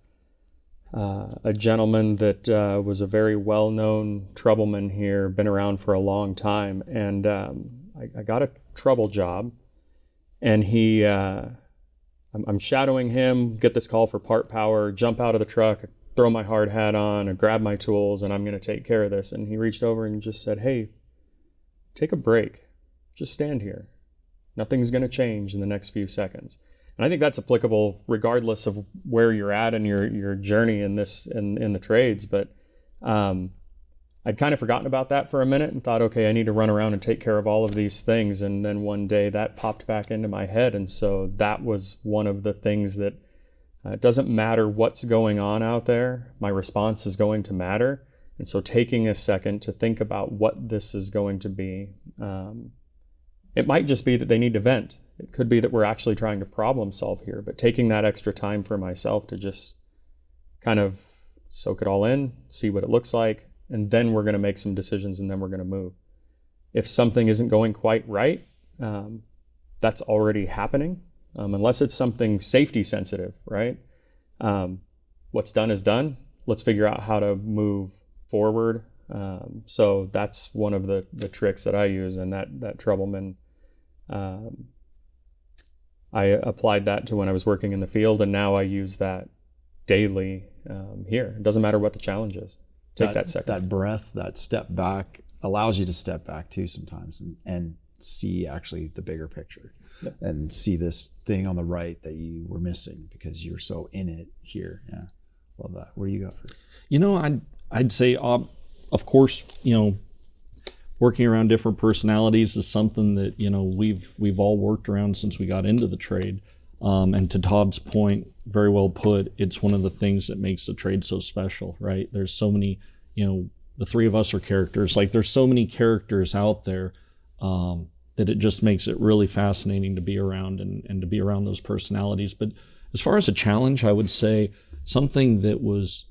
gentleman that was a very well-known troubleman here, been around for a long time, and I got a trouble job, and I'm shadowing him, get this call for part power, jump out of the truck, throw my hard hat on, and grab my tools, and I'm going to take care of this. And he reached over and just said, "Hey, take a break. Just stand here. Nothing's going to change in the next few seconds." And I think that's applicable regardless of where you're at in your journey in the trades. But I'd kind of forgotten about that for a minute and thought, okay, I need to run around and take care of all of these things. And then one day that popped back into my head. And so that was one of the things that it doesn't matter what's going on out there, my response is going to matter. And so taking a second to think about what this is going to be, it might just be that they need to vent. It could be that we're actually trying to problem solve here, but taking that extra time for myself to just kind of soak it all in, see what it looks like, and then we're going to make some decisions, and then we're going to move. If something isn't going quite right, that's already happening, unless it's something safety sensitive, right? What's done is done. Let's figure out how to move forward. So that's one of the tricks that I use, and that troubleman, I applied that to when I was working in the field, and now I use that daily here. It doesn't matter what the challenge is. Take that second. That breath, that step back allows you to step back too sometimes and see actually the bigger picture. Yep. And see this thing on the right that you were missing because you're so in it here. Yeah, love that. What do you got for? I'd say, of course, working around different personalities is something that we've all worked around since we got into the trade. And to Todd's point, very well put, it's one of the things that makes the trade so special, right? There's so many, the three of us are characters. Like there's so many characters out there that it just makes it really fascinating to be around and to be around those personalities. But as far as a challenge, I would say something that was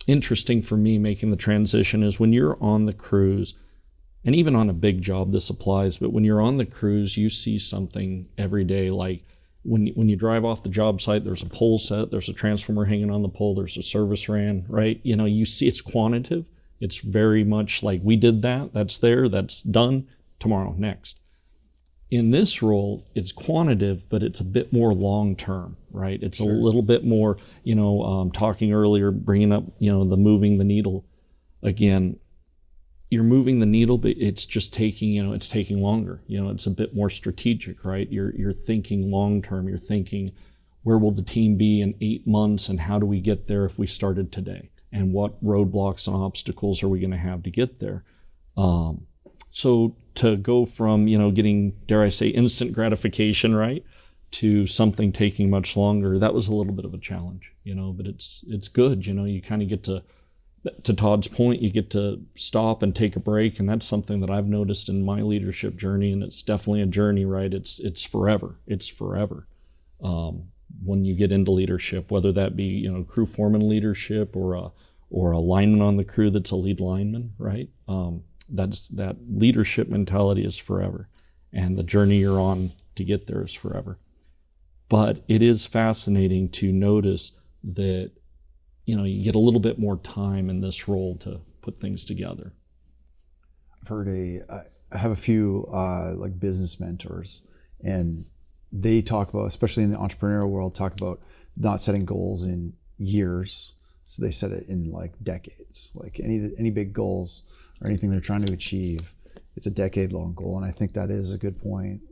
interesting for me making the transition is when you're on the crews, and even on a big job this applies, but when you're on the crews, you see something every day. Like when you drive off the job site, there's a pole set, there's a transformer hanging on the pole, there's a service ran, right? You see it's quantitative. It's very much like we did that's there, that's done, tomorrow, next. In this role, it's quantitative, but it's a bit more long-term, right? It's a little bit more, talking earlier, bringing up, the moving the needle. Again, you're moving the needle, but it's just taking, it's taking longer. It's a bit more strategic, right? You're thinking long-term. You're thinking, where will the team be in 8 months, and how do we get there if we started today? And what roadblocks and obstacles are we going to have to get there? So to go from, getting, dare I say, instant gratification, right, to something taking much longer, that was a little bit of a challenge, but it's good. You kind of get to Todd's point, you get to stop and take a break. And that's something that I've noticed in my leadership journey. And it's definitely a journey, right? It's forever. It's forever. When you get into leadership, whether that be, crew foreman leadership or a lineman on the crew that's a lead lineman, right? That leadership mentality is forever. And the journey you're on to get there is forever. But it is fascinating to notice that, you get a little bit more time in this role to put things together. I've heard I have a few like business mentors, and they talk about, especially in the entrepreneurial world, talk about not setting goals in years. So they set it in like decades. Like any big goals or anything they're trying to achieve, it's a decade-long goal. And I think that is a good point.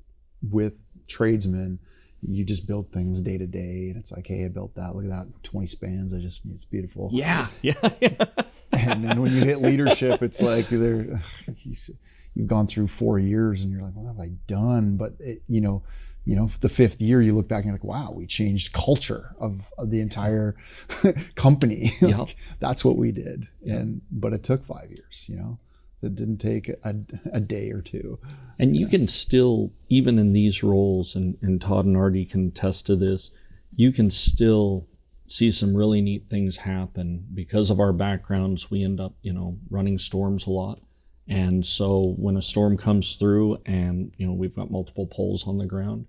With tradesmen, you just build things day to day, and it's like, hey, I built that. Look at that, 20 spans. It's beautiful. Yeah. And then when you hit leadership, it's like you've gone through 4 years, and you're like, what have I done? But the fifth year, you look back and you're like, wow, we changed culture of the entire company. Like, that's what we did. But it took 5 years. It didn't take a day or two. And you can still, even in these roles, and Todd and Artie can attest to this, you can still see some really neat things happen. Because of our backgrounds, we end up, running storms a lot. And so when a storm comes through and, we've got multiple poles on the ground,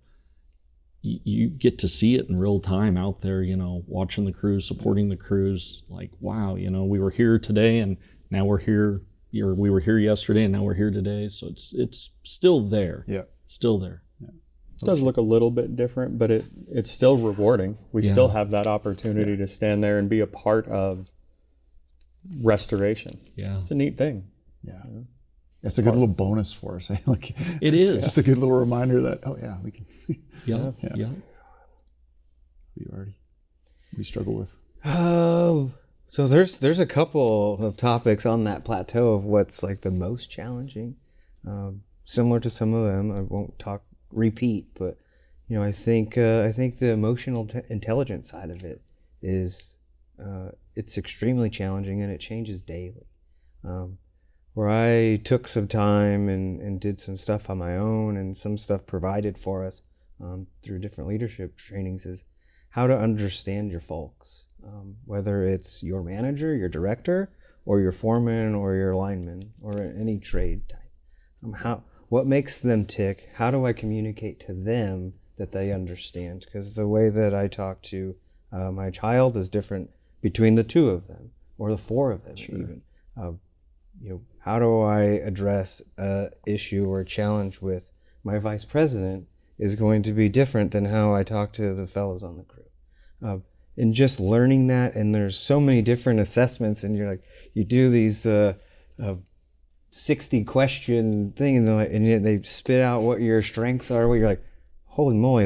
you get to see it in real time out there, watching the crews, supporting the crews. Like, wow, we were here today and now we're here. We were here yesterday and now we're here today. So it's still there. Yeah. Still there. Yeah. It does look a little bit different, but it's still rewarding. We still have that opportunity to stand there and be a part of restoration. Yeah. It's a neat thing. Yeah. That's a good little bonus for us. Like, it is. Just a good little reminder that, oh yeah, we can. Yeah. We already struggle with. So there's a couple of topics on that plateau of what's like the most challenging. Similar to some of them, I won't repeat, but I think the emotional intelligence side of it is it's extremely challenging, and it changes daily. Where I took some time and did some stuff on my own, and some stuff provided for us through different leadership trainings, is how to understand your folks. Whether it's your manager, your director, or your foreman, or your lineman, or any trade type. What makes them tick? How do I communicate to them that they understand? Because the way that I talk to my child is different between the two of them, or the four of them. Sure. Even. How do I address a issue or a challenge with my vice president is going to be different than how I talk to the fellows on the crew. And just learning that, and there's so many different assessments, and you do these 60 question thing, and they spit out what your strengths are. Where you're like, holy moly,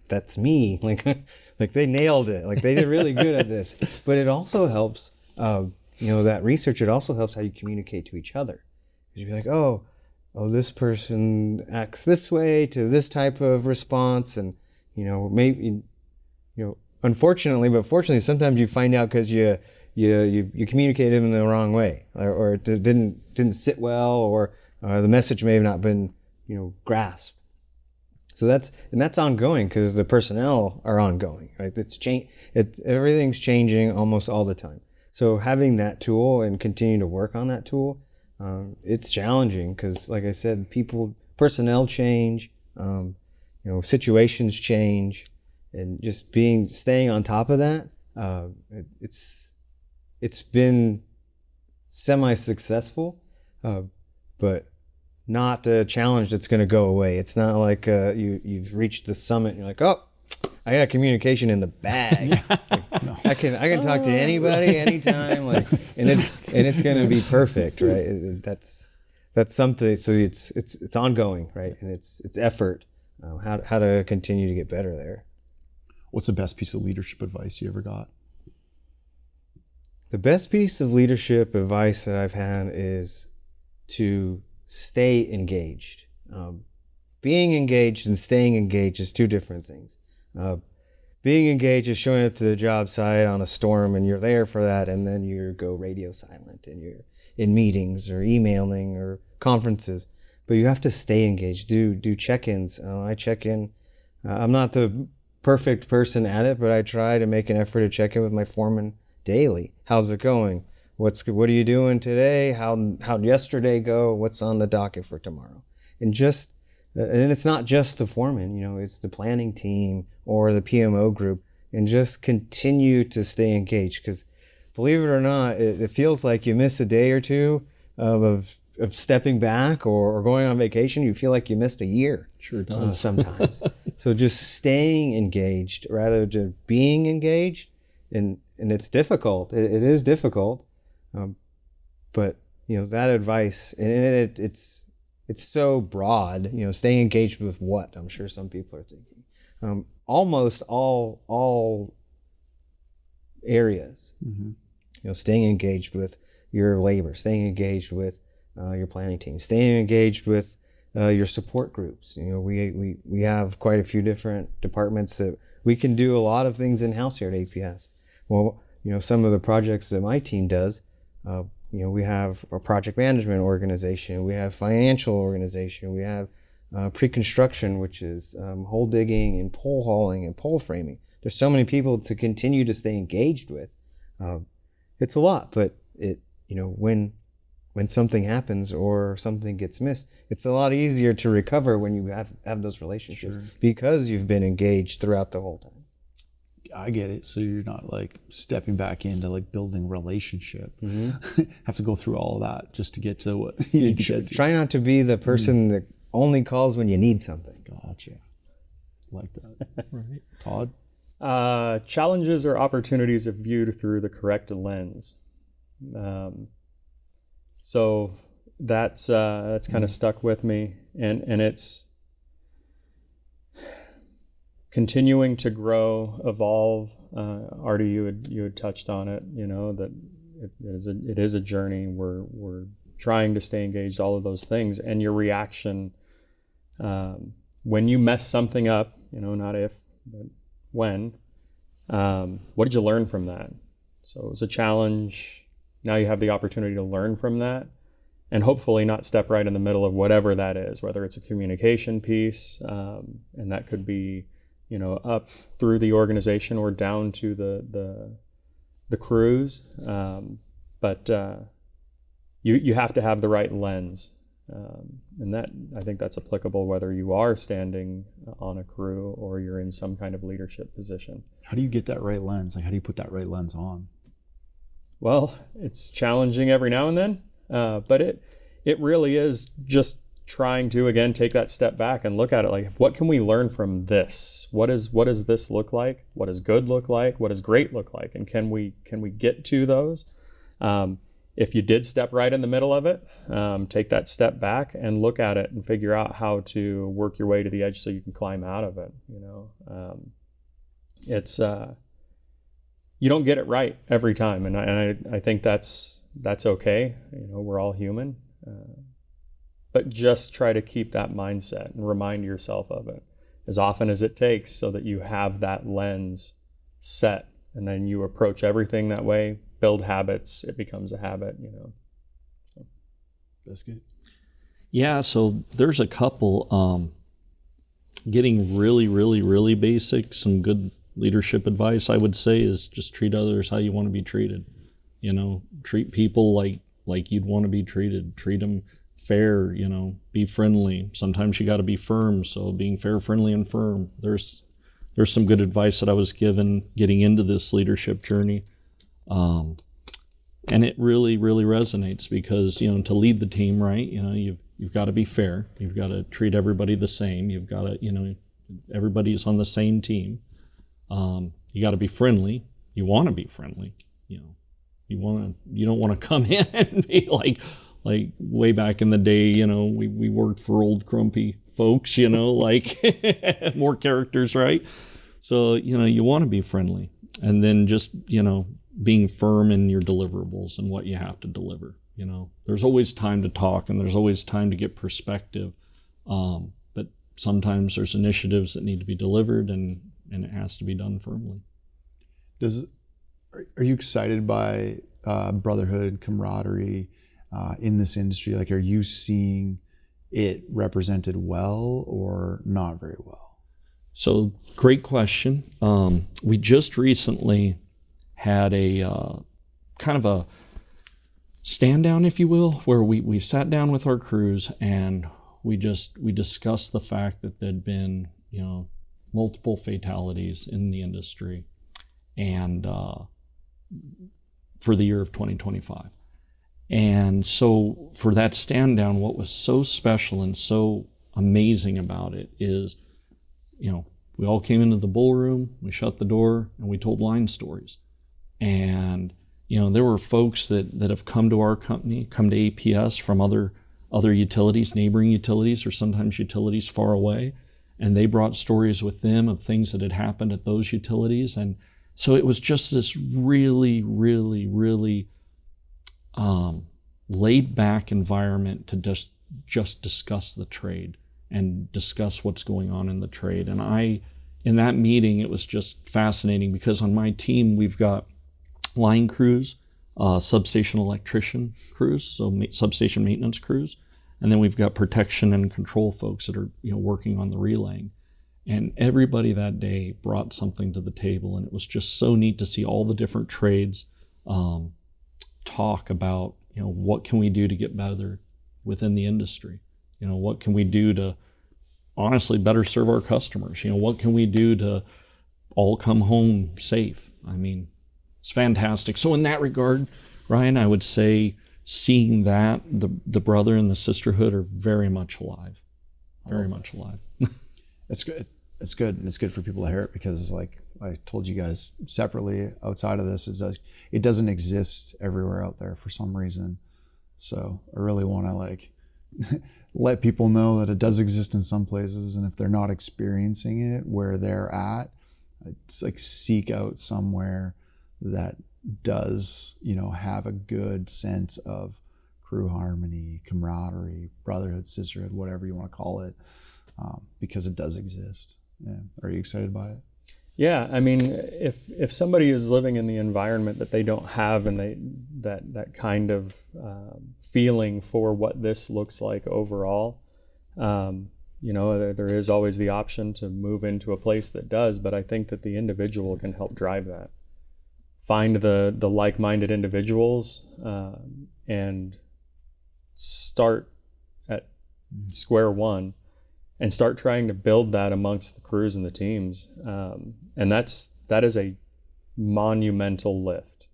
that's me. Like they nailed it. Like they did really good at this. But it also helps, that research. It also helps how you communicate to each other. You'd be like, oh, this person acts this way to this type of response, and maybe. Unfortunately, but fortunately, sometimes you find out because you communicated in the wrong way, or it didn't sit well, or the message may have not been grasped. So that's ongoing, because the personnel are ongoing, right? Everything's changing almost all the time. So having that tool and continue to work on that tool, it's challenging, because like I said, personnel change, situations change. And just staying on top of that, it's been semi-successful, but not a challenge that's going to go away. It's not like you've reached the summit and you're like, oh, I got communication in the bag. No. I can talk to anybody anytime, and it's going to be perfect, right? That's something. So it's ongoing, right? And it's effort. How to continue to get better there. What's the best piece of leadership advice you ever got? The best piece of leadership advice that I've had is to stay engaged. Being engaged and staying engaged is two different things. Being engaged is showing up to the job site on a storm, and you're there for that, and then you go radio silent, and you're in meetings or emailing or conferences. But you have to stay engaged. Do check-ins. I check in. I'm not the perfect person at it, but I try to make an effort to check in with my foreman daily. How's it going? What are you doing today? How'd yesterday go? What's on the docket for tomorrow? And just and it's not just the foreman, it's the planning team or the PMO group, and just continue to stay engaged. Because believe it or not, it feels like you miss a day or two of stepping back or going on vacation. You feel like you missed a year. Sure does. Sometimes. So just staying engaged rather than being engaged, and it's difficult. It is difficult, but that advice, and it's so broad. Staying engaged with what? I'm sure some people are thinking. Almost all areas. Mm-hmm. Staying engaged with your labor, staying engaged with your planning team, staying engaged with your support groups. We have quite a few different departments that we can do a lot of things in-house here at APS. Well, some of the projects that my team does, we have a project management organization, we have financial organization, we have pre-construction, which is hole digging and pole hauling and pole framing. There's so many people to continue to stay engaged with. It's a lot, but when something happens or something gets missed, it's a lot easier to recover when you have those relationships. Sure. Because you've been engaged throughout the whole time. I get it. So you're not like stepping back into like building relationship. Mm-hmm. Have to go through all of that just to get to what you need to get to. Try not to be the person that only calls when you need something. Gotcha. Like that. Right. Todd? Challenges or opportunities if viewed through the correct lens. So that's kind of stuck with me, and it's continuing to grow, evolve. Artie, you had touched on it. That it is a journey. We're trying to stay engaged. All of those things, and your reaction when you mess something up. Not if, but when. What did you learn from that? So it was a challenge. Now you have the opportunity to learn from that and hopefully not step right in the middle of whatever that is, whether it's a communication piece, and that could be, up through the organization or down to the crews. But you have to have the right lens. And that, I think that's applicable whether you are standing on a crew or you're in some kind of leadership position. How do you get that right lens? Like, how do you put that right lens on? Well, it's challenging every now and then, but it really is just trying to, again, take that step back and look at it like, what can we learn from this? What does this look like? What does good look like? What does great look like? And can we get to those? If you did step right in the middle of it, take that step back and look at it and figure out how to work your way to the edge so you can climb out of it. It's you don't get it right every time, and I think that's okay. We're all human, but just try to keep that mindset and remind yourself of it as often as it takes, so that you have that lens set, and then you approach everything that way. Build habits; it becomes a habit. So. Biscuit. Yeah. So there's a couple. Getting really, really, really basic. Some good leadership advice I would say is just treat others how you want to be treated. Treat people like you'd want to be treated. Treat them fair. Be friendly. Sometimes you got to be firm. So being fair, friendly, and firm. There's some good advice that I was given getting into this leadership journey. And it really, really resonates because, to lead the team right, you've got to be fair. You've got to treat everybody the same. You've got to, everybody's on the same team. You got to be friendly. You want to be friendly. You don't want to come in and be like way back in the day, we worked for old grumpy folks, like more characters, right? So, you want to be friendly, and then just, being firm in your deliverables and what you have to deliver. There's always time to talk and there's always time to get perspective. But sometimes there's initiatives that need to be delivered and it has to be done firmly. Are you excited by brotherhood, camaraderie in this industry? Like, are you seeing it represented well or not very well? So great question. We just recently had a kind of a stand down, if you will, where we sat down with our crews and We discussed the fact that there'd been, multiple fatalities in the industry, and for the year of 2025. And so for that stand down, what was so special and so amazing about it is, we all came into the bull room, we shut the door, and we told line stories. And, there were folks that have come to our company, come to APS from other utilities, neighboring utilities, or sometimes utilities far away. And they brought stories with them of things that had happened at those utilities. And so it was just this really, really, really laid back environment to just discuss the trade and discuss what's going on in the trade. And in that meeting, it was just fascinating because on my team, we've got line crews, substation electrician crews, so substation maintenance crews. And then we've got protection and control folks that are, working on the relaying. And everybody that day brought something to the table. And it was just so neat to see all the different trades talk about, what can we do to get better within the industry? What can we do to honestly better serve our customers? What can we do to all come home safe? I mean, it's fantastic. So in that regard, Ryan, I would say seeing that the brother and the sisterhood are very much alive, very much alive. It's good. It's good. And it's good for people to hear it because, like I told you guys separately outside of this, it doesn't exist everywhere out there for some reason. So I really want to let people know that it does exist in some places. And if they're not experiencing it where they're at, it's seek out somewhere that does, have a good sense of crew harmony, camaraderie, brotherhood, sisterhood, whatever you want to call it, because it does exist. Yeah. Are you excited by it? Yeah, I mean, if somebody is living in the environment that they don't have, and that kind of feeling for what this looks like overall, there is always the option to move into a place that does. But I think that the individual can help drive that. Find the like-minded individuals and start at square one. And start trying to build that amongst the crews and the teams. And that is a monumental lift.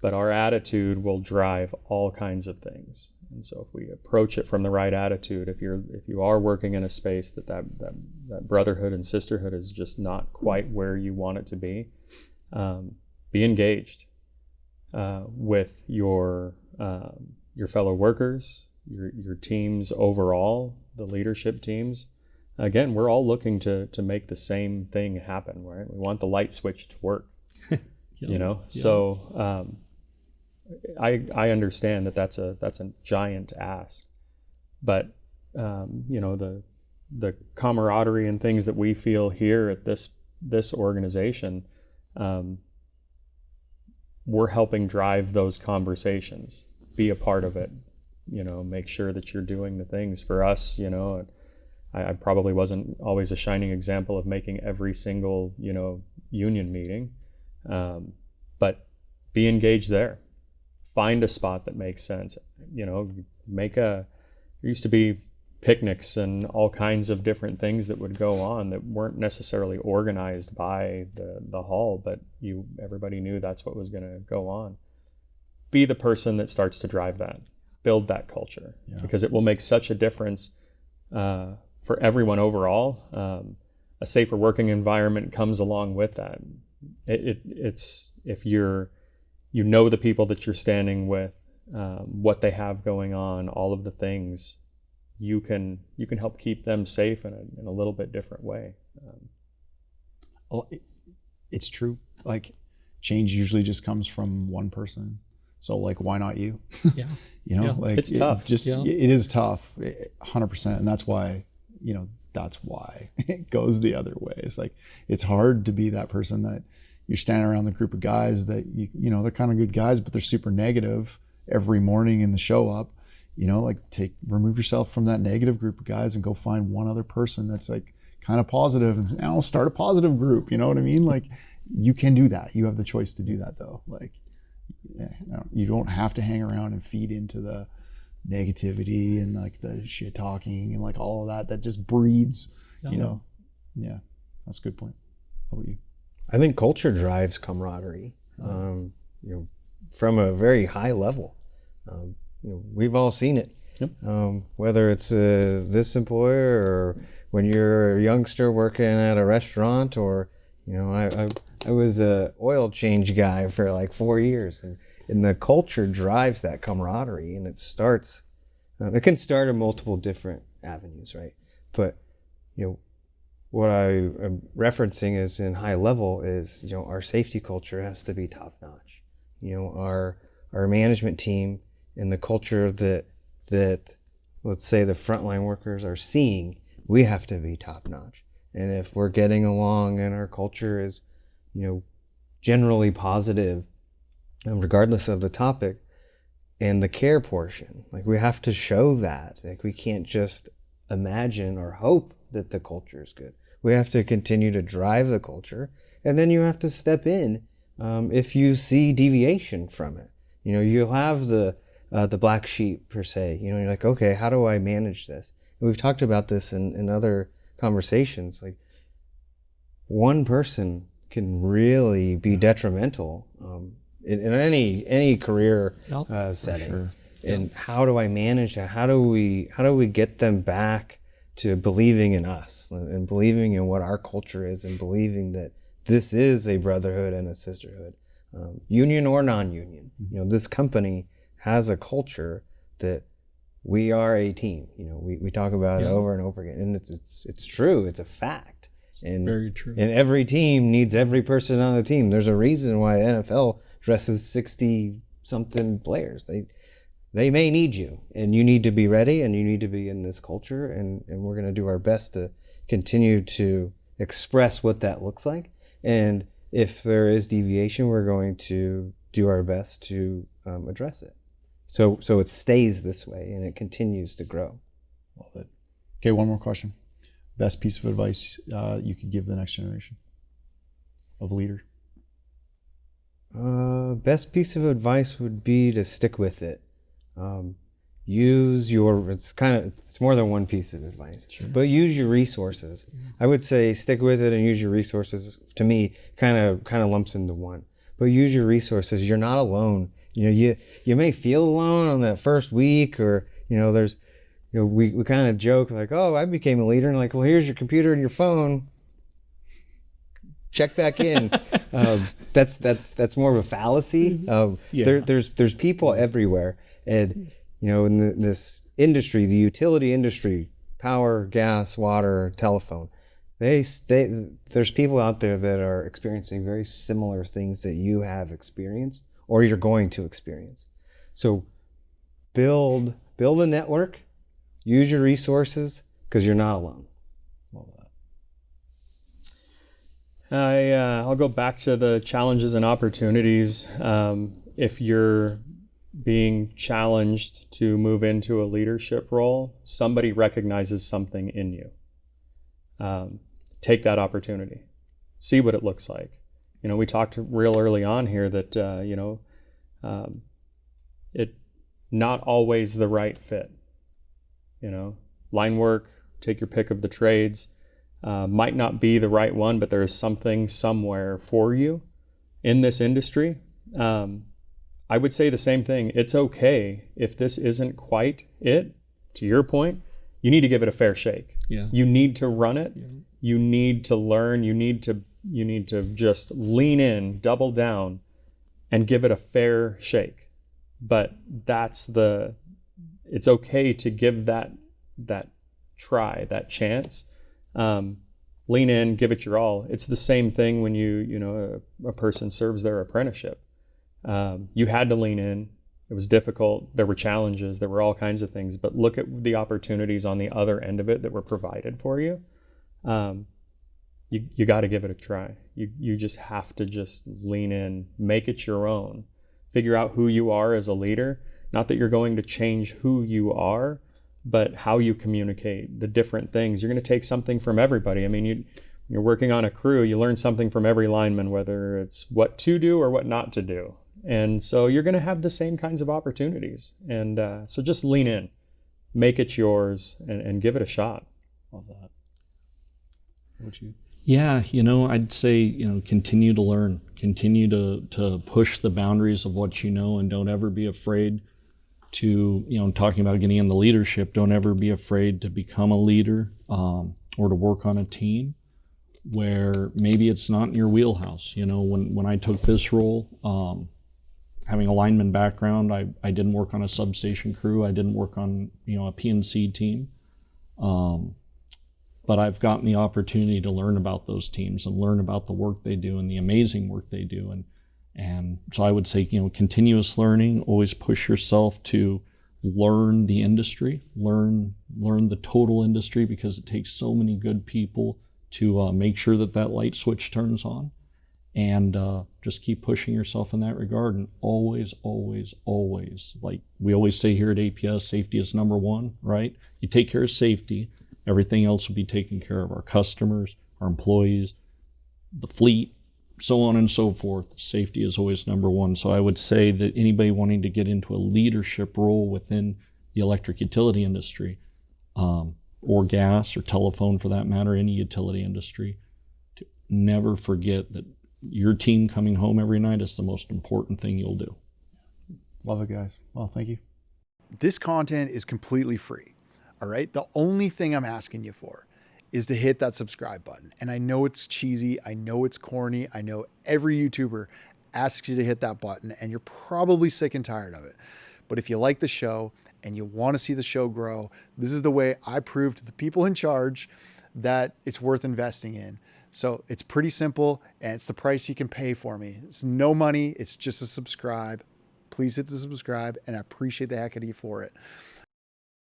But our attitude will drive all kinds of things. And so if we approach it from the right attitude, if you are working in a space that brotherhood and sisterhood is just not quite where you want it to be engaged with your fellow workers, your teams overall, the leadership teams. Again, we're all looking to make the same thing happen, right? We want the light switch to work, Yeah. So I understand that's a giant ask, but the camaraderie and things that we feel here at this organization, we're helping drive those conversations. Be a part of it. Make sure that you're doing the things for us. I probably wasn't always a shining example of making every single, union meeting, but be engaged there. Find a spot that makes sense. There used to be picnics and all kinds of different things that would go on that weren't necessarily organized by the hall, but everybody knew that's what was going to go on. Be the person that starts to drive that. Build that culture, because it will make such a difference for everyone overall. A safer working environment comes along with that. It's if the people that you're standing with, what they have going on, all of the things, you can help keep them safe in a little bit different way. It's true. Change usually just comes from one person. So why not you? Yeah. It's tough. It is tough, 100%. And that's why it goes the other way. It's it's hard to be that person that you're standing around the group of guys that, they're kind of good guys, but they're super negative every morning in the show up, remove yourself from that negative group of guys and go find one other person that's kind of positive and start a positive group. You know what I mean? You can do that. You have the choice to do that though. You don't have to hang around and feed into negativity and like the shit talking and like all of that just breeds, you know. Yeah, that's a good point. How about you? I think culture drives camaraderie, you know, from a very high level. You know, we've all seen it. Yep. Whether it's this employer or when you're a youngster working at a restaurant, or, you know, I was a oil change guy for like 4 years, and the culture drives that camaraderie, and it starts. It can start in multiple different avenues, right? But, you know, what I am referencing is in high level is, you know, our safety culture has to be top notch. You know, our management team and the culture that let's say the frontline workers are seeing, we have to be top notch. And if we're getting along and our culture is, you know, generally positive, regardless of the topic, and the care portion, like we have to show that. Like we can't just imagine or hope that the culture is good. We have to continue to drive the culture, and then you have to step in if you see deviation from it. You know, you'll have the black sheep per se. You know, you're like, okay, how do I manage this? And we've talked about this in other conversations. Like, one person can really be detrimental in any career setting. Sure. And how do I manage that? How do we get them back to believing in us and believing in what our culture is, and believing that this is a brotherhood and a sisterhood, union or non-union. You know, this company has a culture that we are a team. You know, we talk about it over and over again, and it's true. It's a fact. And very true. And every team needs every person on the team. There's a reason why NFL dresses 60-something players. They may need you, and you need to be ready, and you need to be in this culture, and we're going to do our best to continue to express what that looks like. And if there is deviation, we're going to do our best to address it. So it stays this way, and it continues to grow. Love it. Okay, one more question. Best piece of advice you could give the next generation of leader? Best piece of advice would be to stick with it. It's more than one piece of advice, sure, but use your resources. I would say stick with it and use your resources. To me, kind of lumps into one. But use your resources. You're not alone. You know, you may feel alone on that first week, or, you know, there's, you know, we kind of joke like, oh, I became a leader, and like, well, here's your computer and your phone. Check back in. That's more of a fallacy. There's people everywhere. And, you know, in this industry, the utility industry, power, gas, water, telephone, there's people out there that are experiencing very similar things that you have experienced or you're going to experience. So build a network, use your resources, because you're not alone. Love that. I'll go back to the challenges and opportunities. If you're being challenged to move into a leadership role, somebody recognizes something in you. Take that opportunity. See what it looks like. You know, we talked real early on here that, it not always the right fit. You know, line work, take your pick of the trades, might not be the right one, but there is something somewhere for you in this industry. I would say the same thing. It's okay if this isn't quite it. To your point, you need to give it a fair shake. Yeah. You need to run it. Yeah. You need to learn. You need to just lean in, double down, and give it a fair shake. But it's okay to give that try, that chance. Lean in, give it your all. It's the same thing when a person serves their apprenticeship. You had to lean in. It was difficult. There were challenges. There were all kinds of things. But look at the opportunities on the other end of it that were provided for you. You got to give it a try. You just have to just lean in, make it your own. Figure out who you are as a leader. Not that you're going to change who you are, but how you communicate, the different things. You're going to take something from everybody. I mean, you're working on a crew. You learn something from every lineman, whether it's what to do or what not to do. And so you're going to have the same kinds of opportunities. And so just lean in, make it yours, and give it a shot. Love that. What would you? Yeah, I'd say, continue to learn, continue to push the boundaries of what you know, and don't ever be afraid to, talking about getting into leadership, don't ever be afraid to become a leader or to work on a team where maybe it's not in your wheelhouse. When I took this role, having a lineman background, I didn't work on a substation crew. I didn't work on, a P&C team. But I've gotten the opportunity to learn about those teams and learn about the work they do and the amazing work they do. And so I would say, continuous learning, always push yourself to learn the industry, learn the total industry, because it takes so many good people to make sure that light switch turns on. And just keep pushing yourself in that regard. And always, always, always, like we always say here at APS, safety is number one, right? You take care of safety, everything else will be taken care of. Our customers, our employees, the fleet, so on and so forth. Safety is always number one. So I would say that anybody wanting to get into a leadership role within the electric utility industry, or gas or telephone for that matter, any utility industry, to never forget that your team coming home every night is the most important thing you'll do. Love it, guys. Well, thank you. This content is completely free. All right. The only thing I'm asking you for is to hit that subscribe button. And I know it's cheesy. I know it's corny. I know every YouTuber asks you to hit that button and you're probably sick and tired of it. But if you like the show and you want to see the show grow, this is the way I prove to the people in charge that it's worth investing in. So it's pretty simple and it's the price you can pay for me. It's no money. It's just a subscribe. Please hit the subscribe and I appreciate the heck out of you for it.